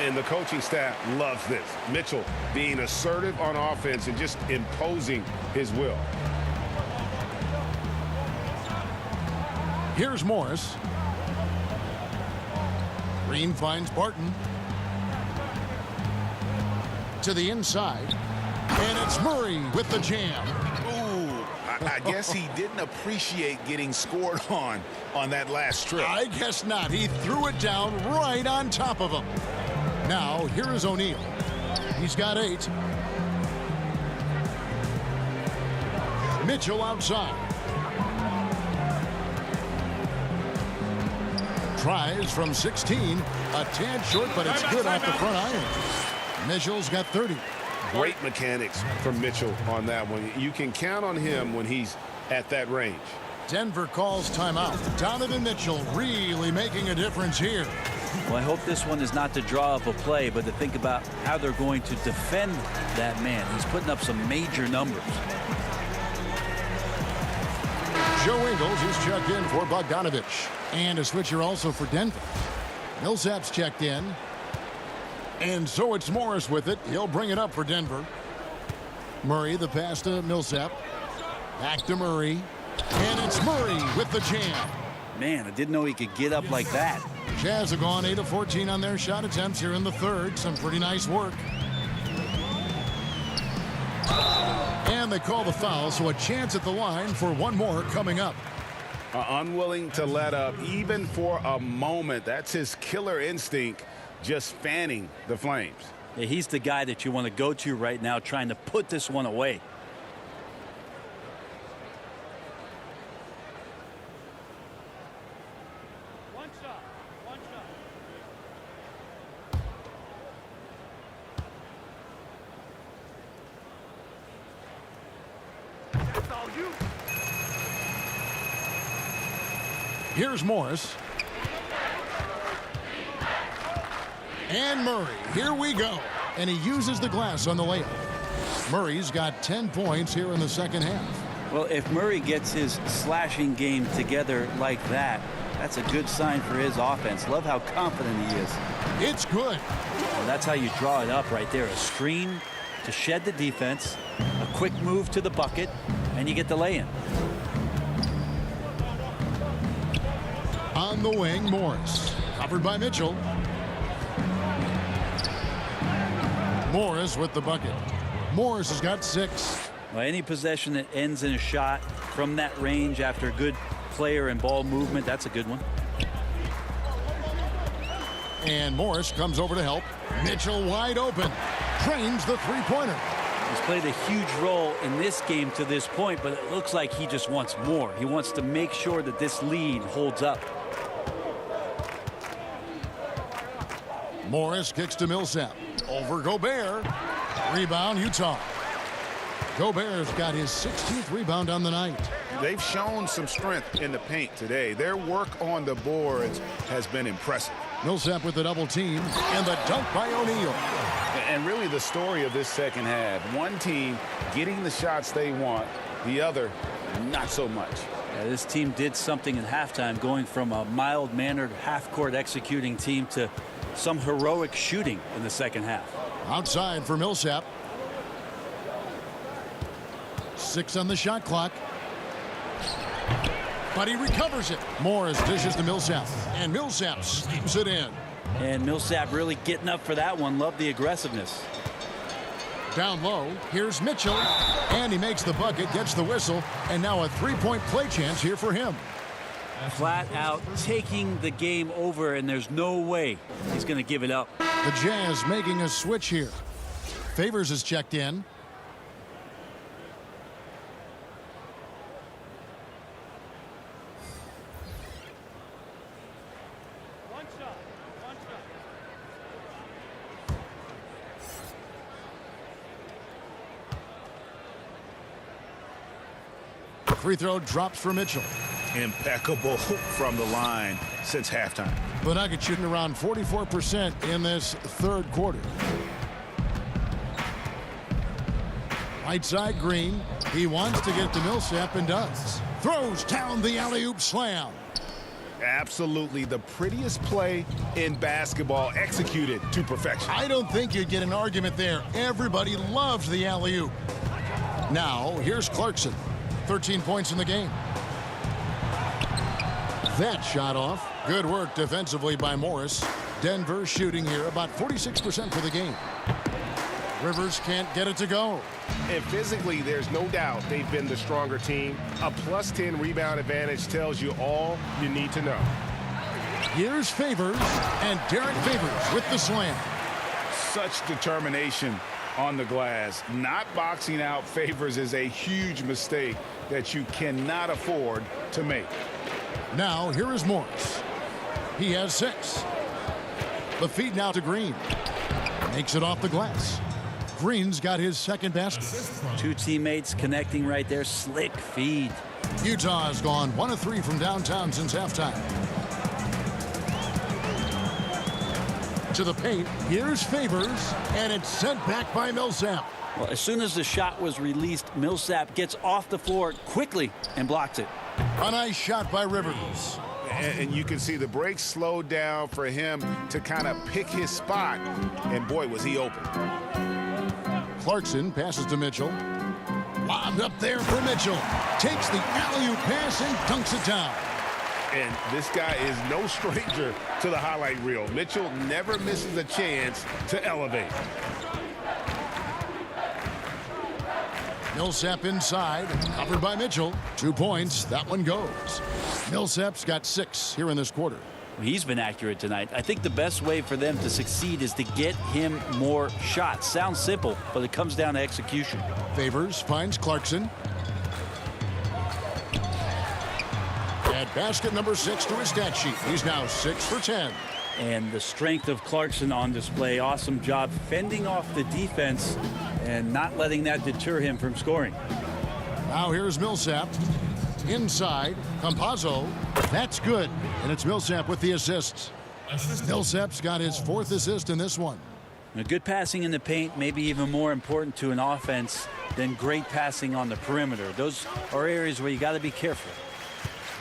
And the coaching staff loves this. Mitchell being assertive on offense and just imposing his will. Here's Morris. Green finds Barton. To the inside. And it's Murray with the jam. Ooh, I guess he didn't appreciate getting scored on that last trip. I guess not. He threw it down right on top of him. Now, here is O'Neal. He's got 8. Mitchell outside. Tries from 16. A tad short, but it's good off the front iron. Mitchell's got 30. Great mechanics from Mitchell on that one. You can count on him when he's at that range. Denver calls timeout. Donovan Mitchell really making a difference here. Well, I hope this one is not to draw up a play, but to think about how they're going to defend that man. He's putting up some major numbers. Joe Ingles is checked in for Bogdanovich. And a switcher also for Denver. Millsap's checked in. And so it's Morris with it. He'll bring it up for Denver. Murray, the pass to Millsap. Back to Murray. And it's Murray with the jam. Man, I didn't know he could get up like that. Jazz have gone 8 of 14 on their shot attempts here in the third. Some pretty nice work. And they call the foul, so a chance at the line for one more coming up. Unwilling to let up even for a moment. That's his killer instinct, just fanning the flames. Yeah, he's the guy that you want to go to right now, trying to put this one away. One shot. That's all you. Here's Morris. And Murray. Here we go. And he uses the glass on the layup. Murray's got 10 points here in the second half. Well, if Murray gets his slashing game together like that, that's a good sign for his offense. Love how confident he is. It's good. Well, that's how you draw it up right there. A screen to shed the defense, a quick move to the bucket, and you get the lay-in. On the wing, Morris. Covered by Mitchell. Morris with the bucket. Morris has got 6. Well, any possession that ends in a shot from that range after good player and ball movement, that's a good one. And Morris comes over to help. Mitchell wide open. Trains the three-pointer. He's played a huge role in this game to this point, but it looks like he just wants more. He wants to make sure that this lead holds up. Morris kicks to Millsap. Over Gobert. Rebound, Utah. Gobert's got his 16th rebound on the night. They've shown some strength in the paint today. Their work on the boards has been impressive. Millsap with the double team and the dunk by O'Neal. And really the story of this second half, one team getting the shots they want, the other not so much. Yeah, this team did something in halftime, going from a mild-mannered half-court executing team to some heroic shooting in the second half. Outside for Millsap. 6 on the shot clock. But he recovers it. Morris dishes to Millsap. And Millsap schemes it in. And Millsap really getting up for that one. Love the aggressiveness. Down low, here's Mitchell. And he makes the bucket, gets the whistle. And now a three-point play chance here for him. Flat out taking the game over, and there's no way he's going to give it up. The Jazz making a switch here. Favors is checked in. One shot. Free throw drops for Mitchell. Impeccable from the line since halftime. The Nuggets shooting around 44% in this third quarter. Right side, Green. He wants to get to Millsap and does. Throws down the alley-oop slam. Absolutely the prettiest play in basketball, executed to perfection. I don't think you'd get an argument there. Everybody loves the alley-oop. Now, here's Clarkson. 13 points in the game. That shot off. Good work defensively by Morris. Denver shooting here about 46% for the game. Rivers can't get it to go. And physically, there's no doubt they've been the stronger team. A plus 10 rebound advantage tells you all you need to know. Here's Favors, and Derek Favors with the slam. Such determination on the glass. Not boxing out Favors is a huge mistake that you cannot afford to make. Now, here is Morris. He has 6. The feed now to Green. Makes it off the glass. Green's got his second basket. 2 teammates connecting right there. Slick feed. Utah has gone 1 of 3 from downtown since halftime. To the paint. Here's Favors, and it's sent back by Millsap. Well, as soon as the shot was released, Millsap gets off the floor quickly and blocks it. A nice shot by Rivers. And you can see the break slowed down for him to kind of pick his spot. And boy, was he open. Clarkson passes to Mitchell. Lobbed up there for Mitchell. Takes the alley-oop pass and dunks it down. And this guy is no stranger to the highlight reel. Mitchell never misses a chance to elevate. Millsap inside, covered by Mitchell. 2 points. That one goes. Millsap's got 6 here in this quarter. He's been accurate tonight. I think the best way for them to succeed is to get him more shots. Sounds simple, but it comes down to execution. Favors finds Clarkson. At basket number 6 to his stat sheet. He's now 6 for 10. And the strength of Clarkson on display. Awesome job fending off the defense and not letting that deter him from scoring. Now here's Millsap. Inside, Campazzo. That's good. And it's Millsap with the assists. Millsap's got his 4th assist in this one. Now, good passing in the paint may be even more important to an offense than great passing on the perimeter. Those are areas where you got to be careful.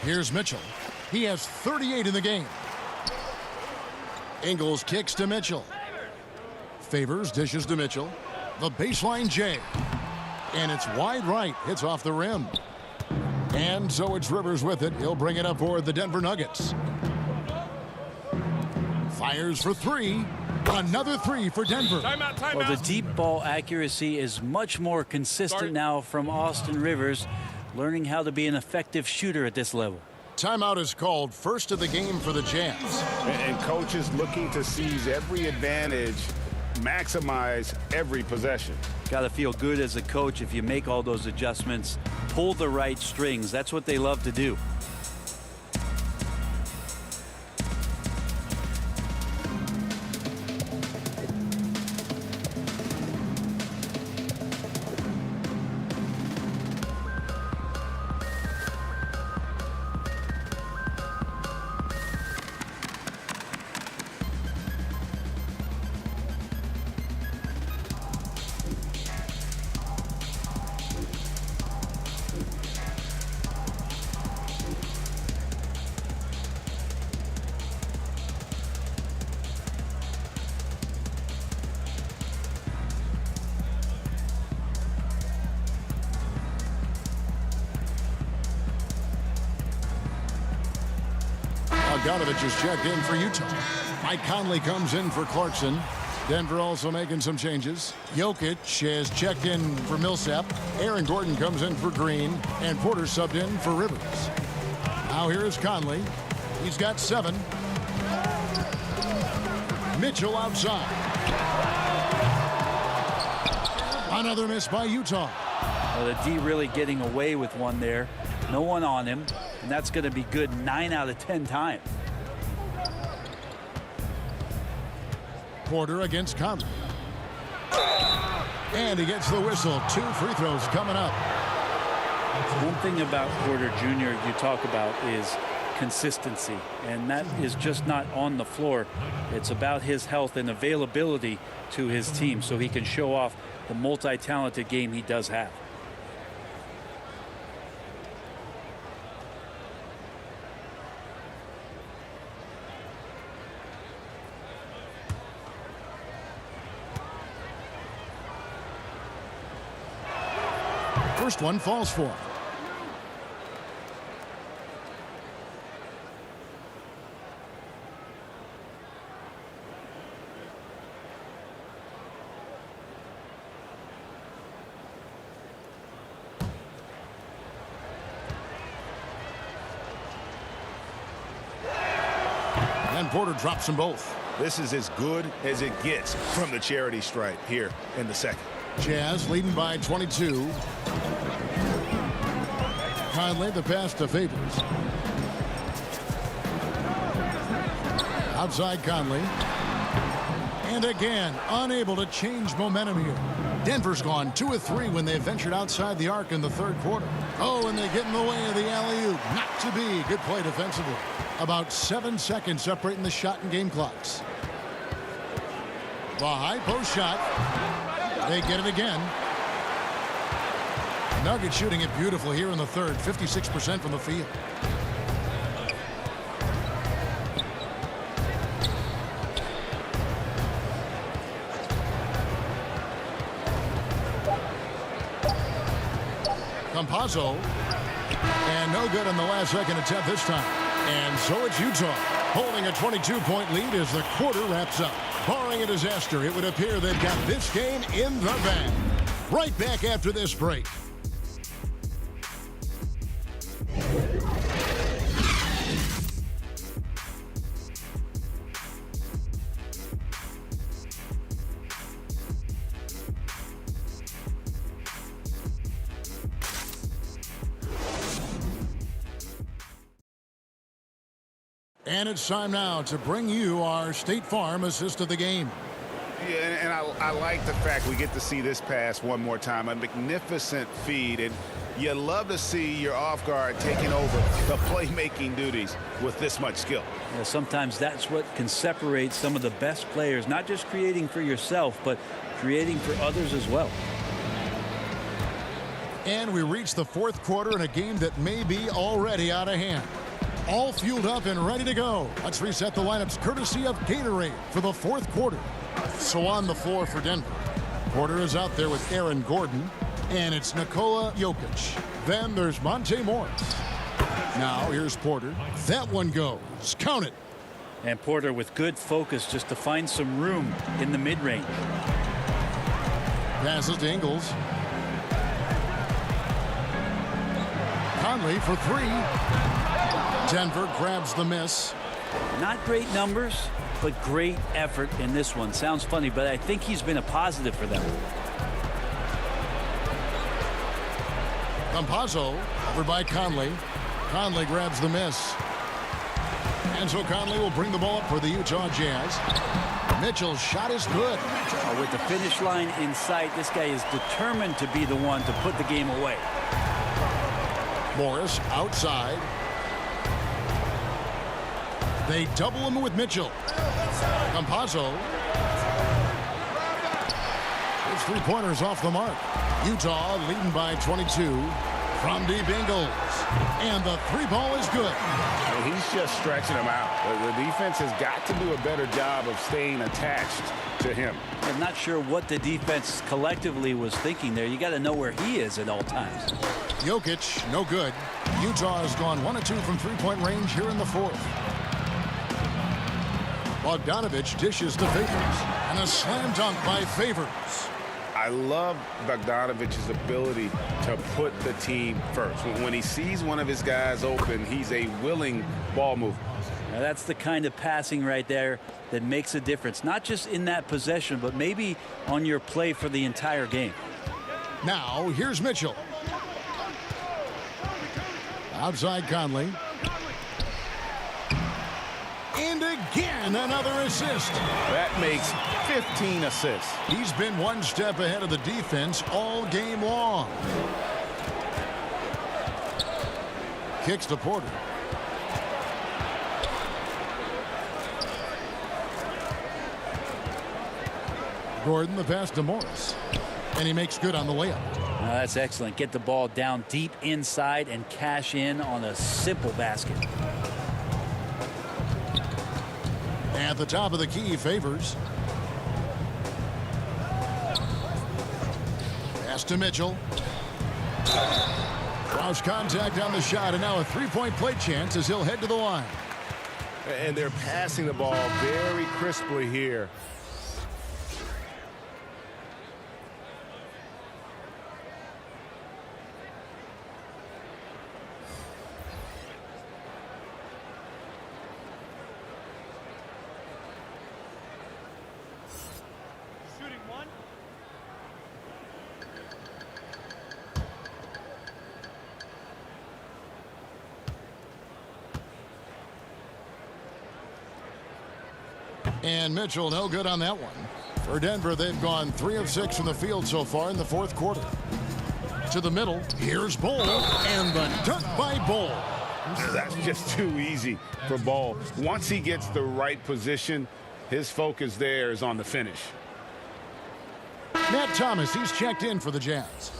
Here's Mitchell. He has 38 in the game. Ingles kicks to Mitchell. Favors dishes to Mitchell. The baseline J. And it's wide right. Hits off the rim. And so it's Rivers with it. He'll bring it up for the Denver Nuggets. Fires for 3. Another 3 for Denver. Well, the deep ball accuracy is much more consistent now from Austin Rivers, learning how to be an effective shooter at this level. Timeout is called, first of the game for the Jazz. And coaches looking to seize every advantage, maximize every possession. Got to feel good as a coach if you make all those adjustments, pull the right strings. That's what they love to do. Bogdanovich is checked in for Utah. Mike Conley comes in for Clarkson. Denver also making some changes. Jokic has checked in for Millsap. Aaron Gordon comes in for Green. And Porter subbed in for Rivers. Now here is Conley. He's got 7. Mitchell outside. Another miss by Utah. Well, the D really getting away with one there. No one on him. And that's going to be good 9 out of 10 times. Porter against Conley. And he gets the whistle. 2 free throws coming up. One thing about Porter Jr. you talk about is consistency. And that is just not on the floor. It's about his health and availability to his team so he can show off the multi-talented game he does have. First one falls for him. And Porter drops them both. This is as good as it gets from the charity stripe here in the second. Jazz leading by 22. Conley, the pass to Favors. Outside Conley. And again, unable to change momentum here. Denver's gone 2 of 3 when they ventured outside the arc in the third quarter. Oh, and they get in the way of the alley-oop. Not to be. Good play defensively. About 7 seconds separating the shot and game clocks. The high post shot. They get it again. Nuggets shooting it beautiful here in the third. 56% from the field. Campazzo. And no good on the last second attempt this time. And so it's Utah holding a 22-point lead as the quarter wraps up. Barring a disaster, it would appear they've got this game in the bag. Right back after this break. And it's time now to bring you our State Farm assist of the game. Yeah, and I like the fact we get to see this pass one more time. A magnificent feed, and you love to see your off guard taking over the playmaking duties with this much skill. Yeah, sometimes that's what can separate some of the best players, not just creating for yourself, but creating for others as well. And we reach the fourth quarter in a game that may be already out of hand. All fueled up and ready to go. Let's reset the lineups courtesy of Gatorade for the fourth quarter. So on the floor for Denver, Porter is out there with Aaron Gordon, and it's Nikola Jokic. Then there's Monte Morris. Now here's Porter. That one goes. Count it. And Porter with good focus just to find some room in the mid-range. Passes to Ingles. Conley for three. Denver grabs the miss. Not great numbers, but great effort in this one. Sounds funny, but I think he's been a positive for them. Campazzo over by Conley. Conley grabs the miss. And so Conley will bring the ball up for the Utah Jazz. Mitchell's shot is good. With the finish line in sight, this guy is determined to be the one to put the game away. Morris outside. They double him with Mitchell. Campazzo. His three-pointers off the mark. Utah leading by 22 from deep Ingles. And the three ball is good. He's just stretching him out. The defense has got to do a better job of staying attached to him. I'm not sure what the defense collectively was thinking there. You got to know where he is at all times. Jokic, no good. Utah has gone 1 of 2 from three-point range here in the fourth. Bogdanovich dishes to Favors. And a slam dunk by Favors. I love Bogdanovich's ability to put the team first. When he sees one of his guys open, he's a willing ball mover. Now that's the kind of passing right there that makes a difference, not just in that possession, but maybe on your play for the entire game. Now, here's Mitchell. Outside Conley. And again, another assist. That makes 15 assists. He's been one step ahead of the defense all game long. Kicks to Porter. Gordon the pass to Morris. And he makes good on the layup. That's excellent. Get the ball down deep inside and cash in on a simple basket. At the top of the key, Favors. Pass to Mitchell. Cross contact on the shot, and now a three-point play chance as he'll head to the line. And they're passing the ball very crisply here. Shooting one. And Mitchell no good on that one. For Denver, they've gone 3 of 6 from the field so far in the fourth quarter. To the middle, here's Bol, and the dunk by Bol. That's just too easy for Bol. Once he gets the right position, his focus there is on the finish. Matt Thomas, he's checked in for the Jazz.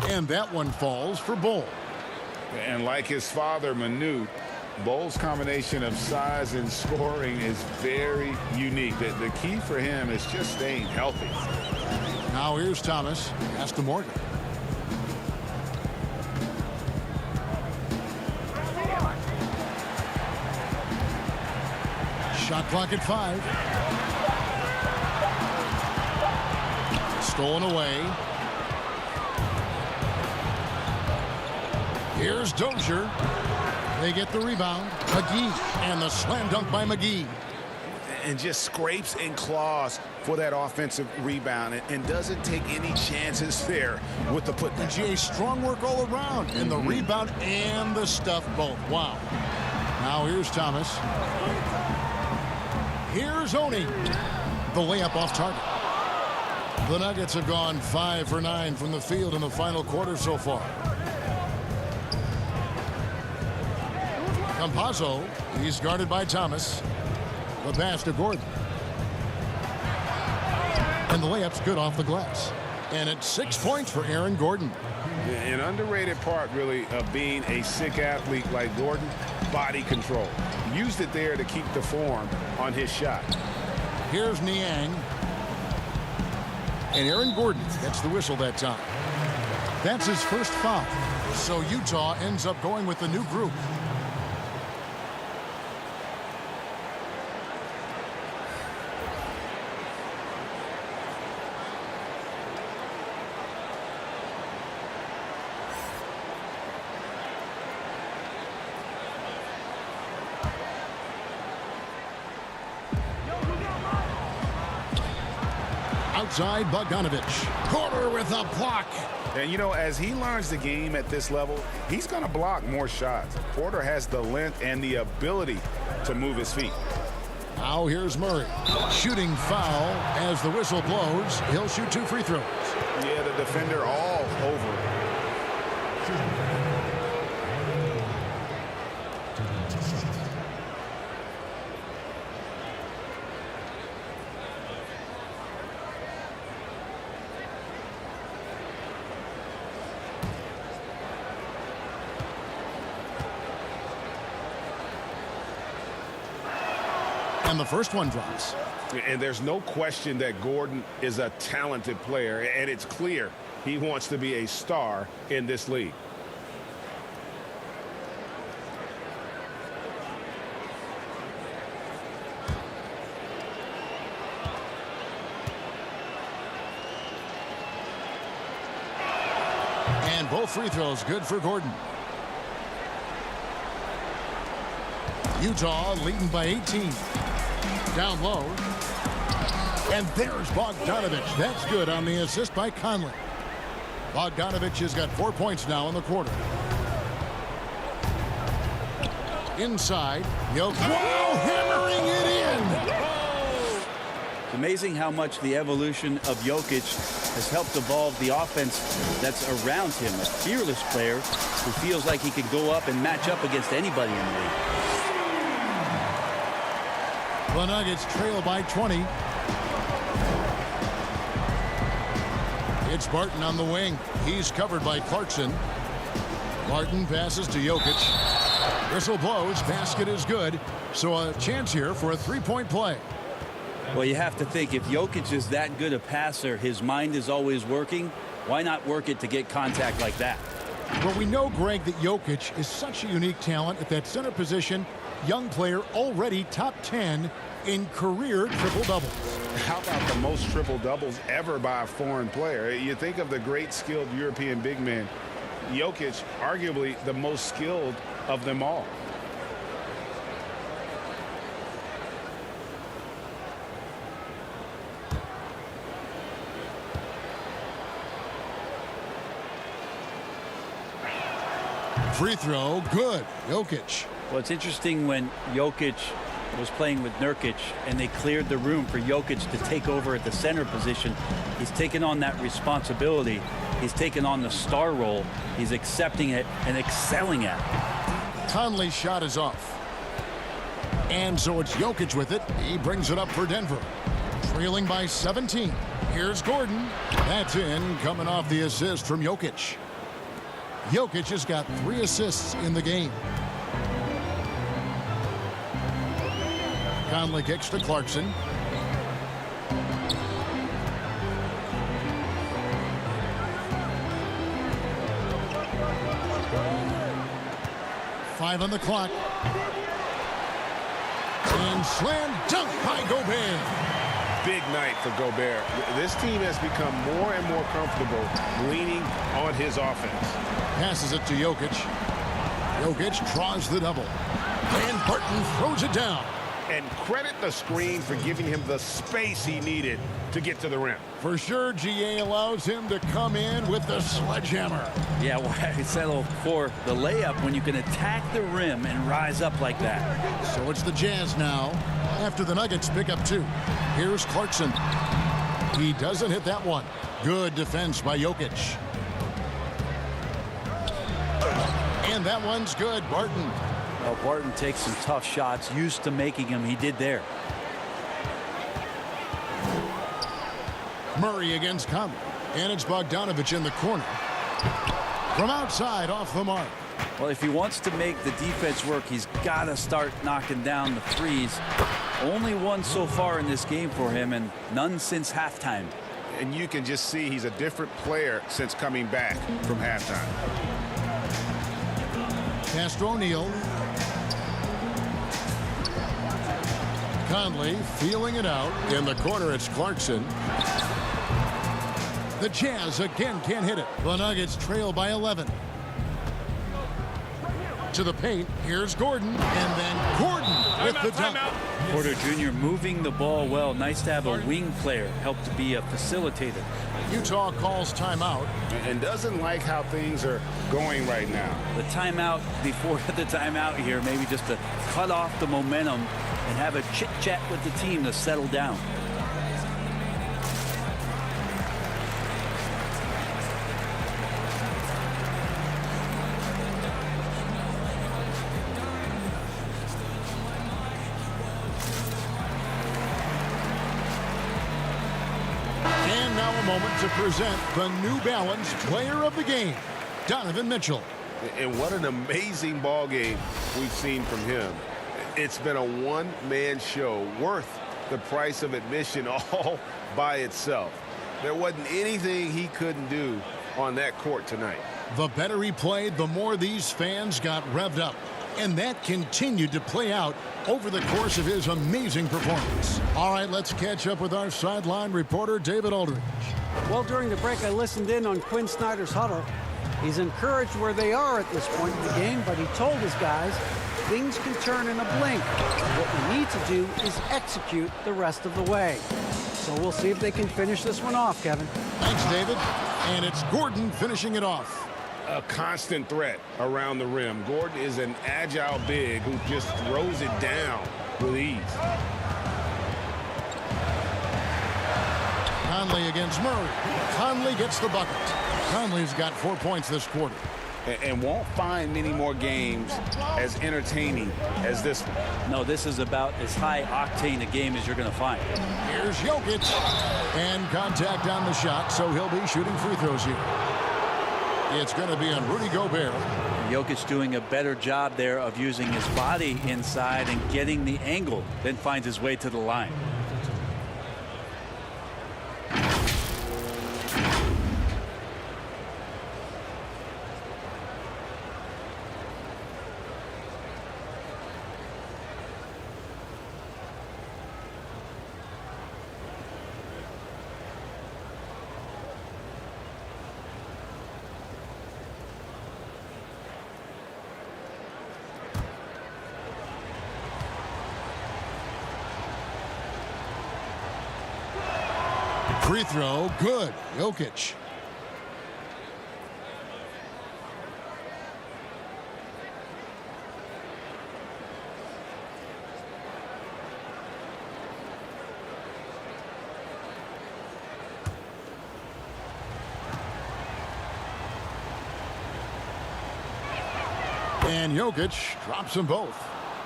And that one falls for Bol. And like his father, Manute, Bol's combination of size and scoring is very unique. The key for him is just staying healthy. Now here's Thomas. Pass to Morgan. Shot clock at 5. Stolen away. Here's Dozier. They get the rebound. McGee, and the slam dunk by McGee. And just scrapes and claws for that offensive rebound and doesn't take any chances there with the putback. GA, strong work all around in the rebound and the stuff both. Wow. Now here's Thomas. Here's Oni. The layup off target. The Nuggets have gone 5 for 9 from the field in the final quarter so far. Campazzo, he's guarded by Thomas. The pass to Gordon. And the layup's good off the glass. And it's 6 points for Aaron Gordon. An underrated part, really, of being a sick athlete like Gordon, body control. Used it there to keep the form on his shot. Here's Niang. And Aaron Gordon gets the whistle that time. That's his first foul. So Utah ends up going with the new group. Outside, Bogdanovich. Porter with a block. And, you know, as he learns the game at this level, he's going to block more shots. Porter has the length and the ability to move his feet. Now here's Murray. Shooting foul as the whistle blows. He'll shoot 2 free throws. Yeah, the defender all over it. And the first one drops. And there's no question that Gordon is a talented player, and it's clear he wants to be a star in this league. And both free throws good for Gordon. Utah leading by 18. Down low. And there's Bogdanovich. That's good on the assist by Conley. Bogdanovich has got 4 points now in the quarter. Inside. Jokic. Wow, hammering it in. It's amazing how much the evolution of Jokic has helped evolve the offense that's around him. A fearless player who feels like he can go up and match up against anybody in the league. The Nuggets trail by 20. It's Barton on the wing. He's covered by Clarkson. Barton passes to Jokic. Whistle blows. Basket is good. So a chance here for a three-point play. Well, you have to think if Jokic is that good a passer, his mind is always working. Why not work it to get contact like that? Well, we know, Greg, that Jokic is such a unique talent at that center position. Young player, already top 10 in career triple-doubles. How about the most triple-doubles ever by a foreign player? You think of the great skilled European big man. Jokic, arguably the most skilled of them all. Free throw, good. Jokic. Well, it's interesting when Jokic was playing with Nurkic and they cleared the room for Jokic to take over at the center position. He's taken on that responsibility. He's taken on the star role. He's accepting it and excelling at it. Conley's shot is off. And so it's Jokic with it. He brings it up for Denver. Trailing by 17. Here's Gordon. That's in, coming off the assist from Jokic. Jokic has got 3 assists in the game. Conley kicks to Clarkson. Five on the clock. And slam dunk by Gobert. big night for Gobert. This team has become more and more comfortable leaning on his offense. Passes it to Jokic. Jokic draws the double. And Barton throws it down. And credit the screen for giving him the space he needed to get to the rim. For sure, GA allows him to come in with the sledgehammer. Yeah, why settle for the layup when you can attack the rim and rise up like that? So it's the Jazz now after the Nuggets pick up 2. Here's Clarkson. He doesn't hit that one. Good defense by Jokic. And that one's good. Barton. Well, Barton takes some tough shots, used to making them. He did there. Murray against Conley. And it's Bogdanovich in the corner. From outside, off the mark. Well, if he wants to make the defense work, he's got to start knocking down the threes. Only one so far in this game for him, and none since halftime. And you can just see he's a different player since coming back from halftime. Castro O'Neal. Conley feeling it out. In the corner, it's Clarkson. The Jazz again can't hit it. The Nuggets trail by 11. To the paint. Here's Gordon. And then Gordon with the dunk. Porter Jr. moving the ball well. Nice to have a wing player help to be a facilitator. Utah calls timeout. And doesn't like how things are going right now. The timeout before the timeout here, maybe just to cut off the momentum and have a chit-chat with the team to settle down. And now a moment to present the New Balance Player of the Game, Donovan Mitchell. And what an amazing ball game we've seen from him. It's been a one-man show worth the price of admission all by itself. There wasn't anything he couldn't do on that court tonight. The better he played, the more these fans got revved up. And that continued to play out over the course of his amazing performance. All right, let's catch up with our sideline reporter, David Aldridge. Well, during the break, I listened in on Quinn Snyder's huddle. He's encouraged where they are at this point in the game, but he told his guys things can turn in a blink. What we need to do is execute the rest of the way. So we'll see if they can finish this one off, Kevin. Thanks, David. And it's Gordon finishing it off. A constant threat around the rim. Gordon is an agile big who just throws it down with ease. Conley against Murray. Conley gets the bucket. Conley's got 4 points this quarter. And won't find many more games as entertaining as this one. No, this is about as high octane a game as you're going to find. Here's Jokic. And contact on the shot, so he'll be shooting free throws here. It's going to be on Rudy Gobert. Jokic doing a better job there of using his body inside and getting the angle, then finds his way to the line. Free throw, good. Jokic. And Jokic drops them both.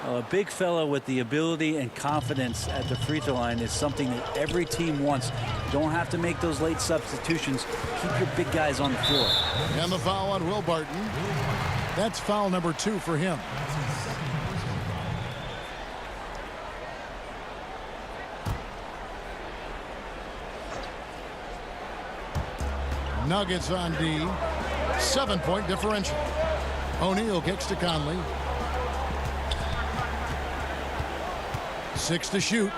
A big fella with the ability and confidence at the free throw line is something that every team wants. You don't have to make those late substitutions. Keep your big guys on the floor. And the foul on Will Barton. That's foul number 2 for him. Nuggets on D. 7-point differential. O'Neal kicks to Conley. 6 to shoot.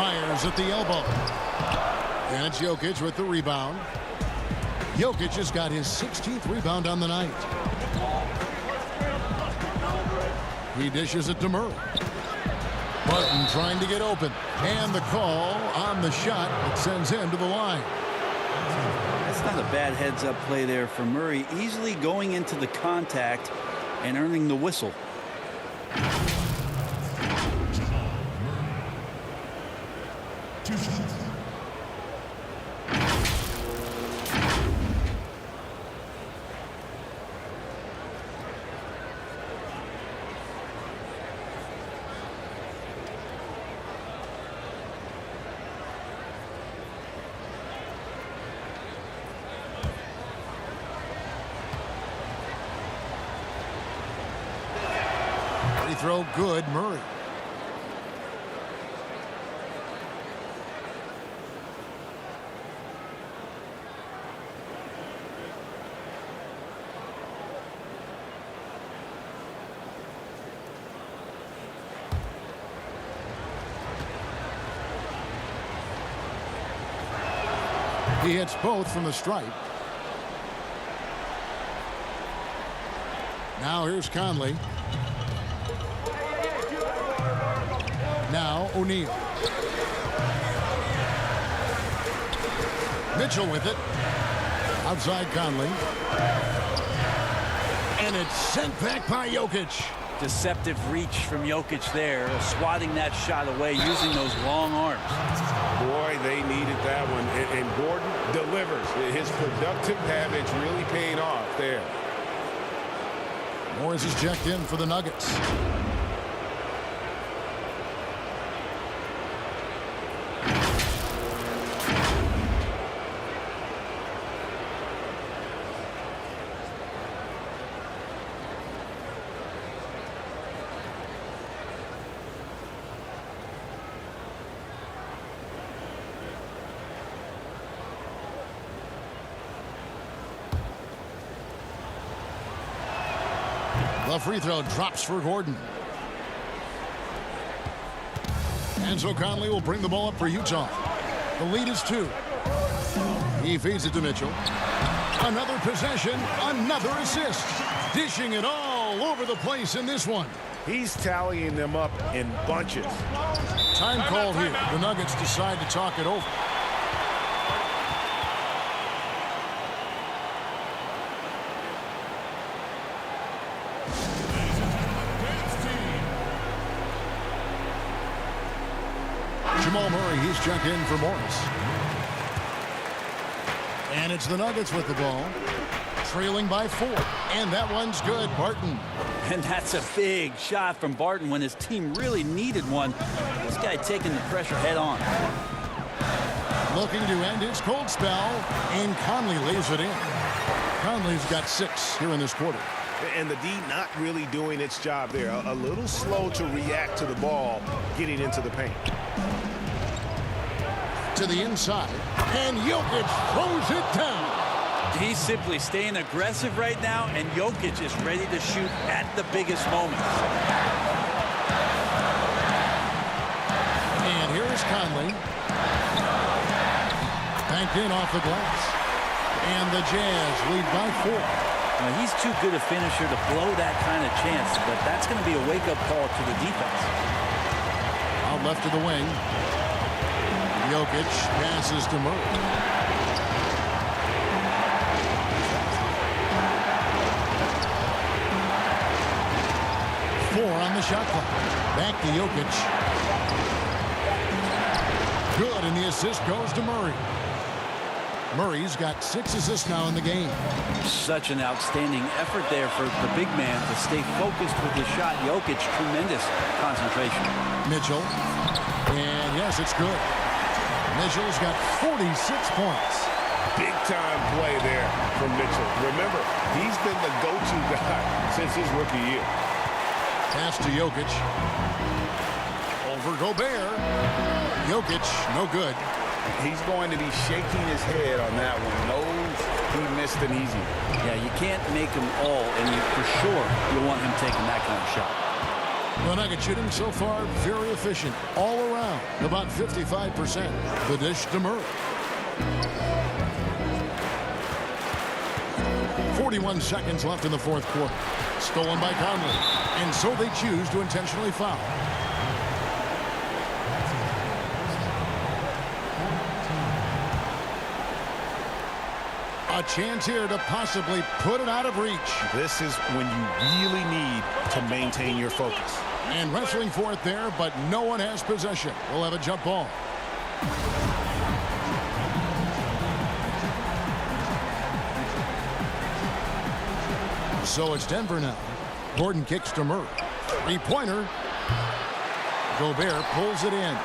Fires at the elbow. And it's Jokic with the rebound. Jokic has got his 16th rebound on the night. He dishes it to Murray. Barton trying to get open. And the call on the shot that sends him to the line. That's not a bad heads-up play there for Murray. Easily going into the contact and earning the whistle. Free throw good, Murray. He hits both from the stripe. Now here's Conley. Now O'Neal. Mitchell with it. Outside Conley. And it's sent back by Jokic. Deceptive reach from Jokic there, swatting that shot away using those long arms. Boy, they needed that one. And Gordon delivers. His productive habits really paying off there. Morris is checked in for the Nuggets. The free throw drops for Gordon. And so Conley will bring the ball up for Utah. The lead is 2. He feeds it to Mitchell. Another possession, another assist. Dishing it all over the place in this one. He's tallying them up in bunches. Time called here. The Nuggets decide to talk it over. Jamal Murray, he's checked in for Morris. And it's the Nuggets with the ball. Trailing by 4. And that one's good. Barton. And that's a big shot from Barton when his team really needed one. This guy taking the pressure head on. Looking to end his cold spell. And Conley lays it in. Conley's got 6 here in this quarter. And the D not really doing its job there. A little slow to react to the ball getting into the paint. To the inside, and Jokic throws it down. He's simply staying aggressive right now, and Jokic is ready to shoot at the biggest moments. And here is Conley. Banked in off the glass. And the Jazz lead by 4. Now, he's too good a finisher to blow that kind of chance, but that's going to be a wake-up call to the defense. Out left of the wing. Jokic passes to Murray. Four on the shot clock. Back to Jokic. Good, and the assist goes to Murray. Murray's got 6 assists now in the game. Such an outstanding effort there for the big man to stay focused with his shot. Jokic, tremendous concentration. Mitchell. And yes, it's good. Mitchell's got 46 points. Big time play there from Mitchell. Remember, he's been the go-to guy since his rookie year. Pass to Jokic. Over Gobert. Jokic, no good. He's going to be shaking his head on that one. Knows he missed an easy one. Yeah, you can't make them all, and for sure you want him taking that kind of shot. The Nuggets shooting so far very efficient all around, about 55%. The dish to Murray. 41 seconds left in the fourth quarter. Stolen by Conley. And so they choose to intentionally foul. A chance here to possibly put it out of reach. This is when you really need to maintain your focus. And wrestling for it there, but no one has possession. We'll have a jump ball. So it's Denver now. Gordon kicks to Murray. Three-pointer. Gobert pulls it in.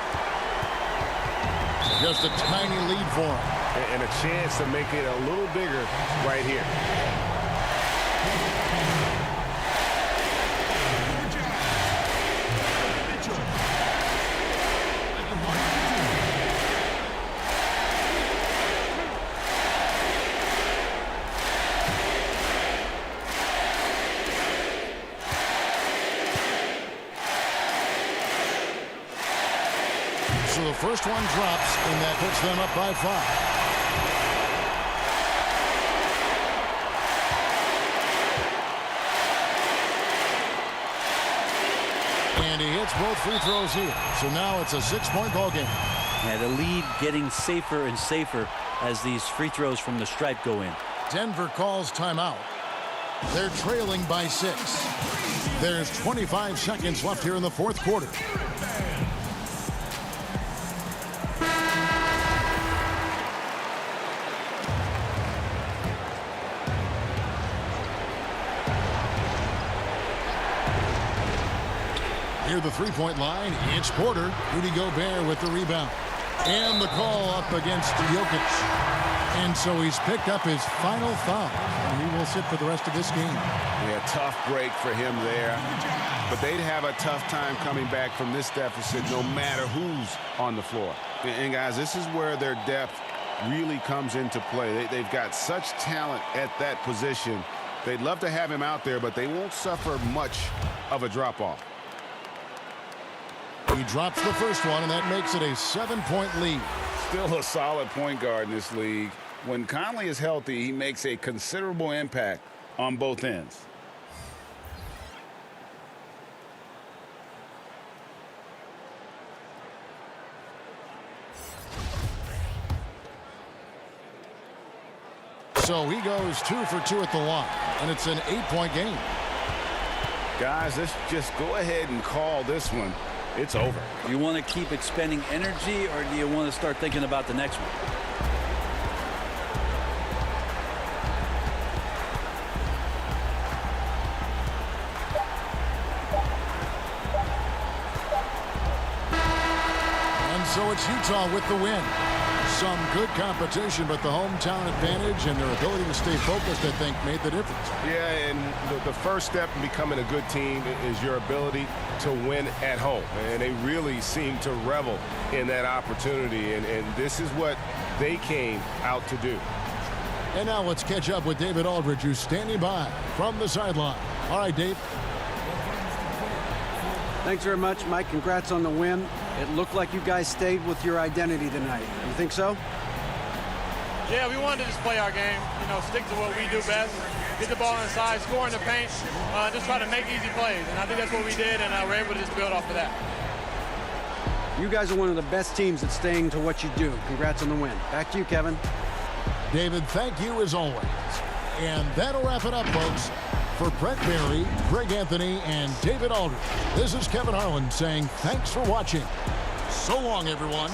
Just a tiny lead for him. And a chance to make it a little bigger right here. So the first one drops, and that puts them up by 5. And he hits both free throws here. So now it's a 6-point ball game. Yeah, the lead getting safer and safer as these free throws from the stripe go in. Denver calls timeout. They're trailing by 6. There's 25 seconds left here in the fourth quarter. Near the three-point line, it's Porter. Rudy Gobert with the rebound. And the call up against Jokic. And so he's picked up his final foul. And he will sit for the rest of this game. Yeah, tough break for him there. But they'd have a tough time coming back from this deficit no matter who's on the floor. And guys, this is where their depth really comes into play. They've got such talent at that position. They'd love to have him out there, but they won't suffer much of a drop-off. He drops the first one, and that makes it a 7-point lead. Still a solid point guard in this league. When Conley is healthy, he makes a considerable impact on both ends. So he goes 2 for 2 at the line, and it's an 8-point game. Guys, let's just go ahead and call this one. It's over. Do you want to keep expending energy, or do you want to start thinking about the next one? And so it's Utah with the win. Some good competition, but the hometown advantage and their ability to stay focused, I think, made the difference. Yeah, and the first step in becoming a good team is your ability to win at home. And they really seem to revel in that opportunity. And this is what they came out to do. And now let's catch up with David Aldridge, who's standing by from the sideline. All right, Dave. Thanks very much, Mike. Congrats on the win. It looked like you guys stayed with your identity tonight. You think so? Yeah, we wanted to just play our game, stick to what we do best, get the ball inside, score in the paint, just try to make easy plays. And I think that's what we did, and we're able to just build off of that. You guys are one of the best teams at staying to what you do. Congrats on the win. Back to you, Kevin. David, thank you as always. And that'll wrap it up, folks. For Brett Barry, Greg Anthony, and David Aldridge, this is Kevin Harlan saying thanks for watching. So long, everyone.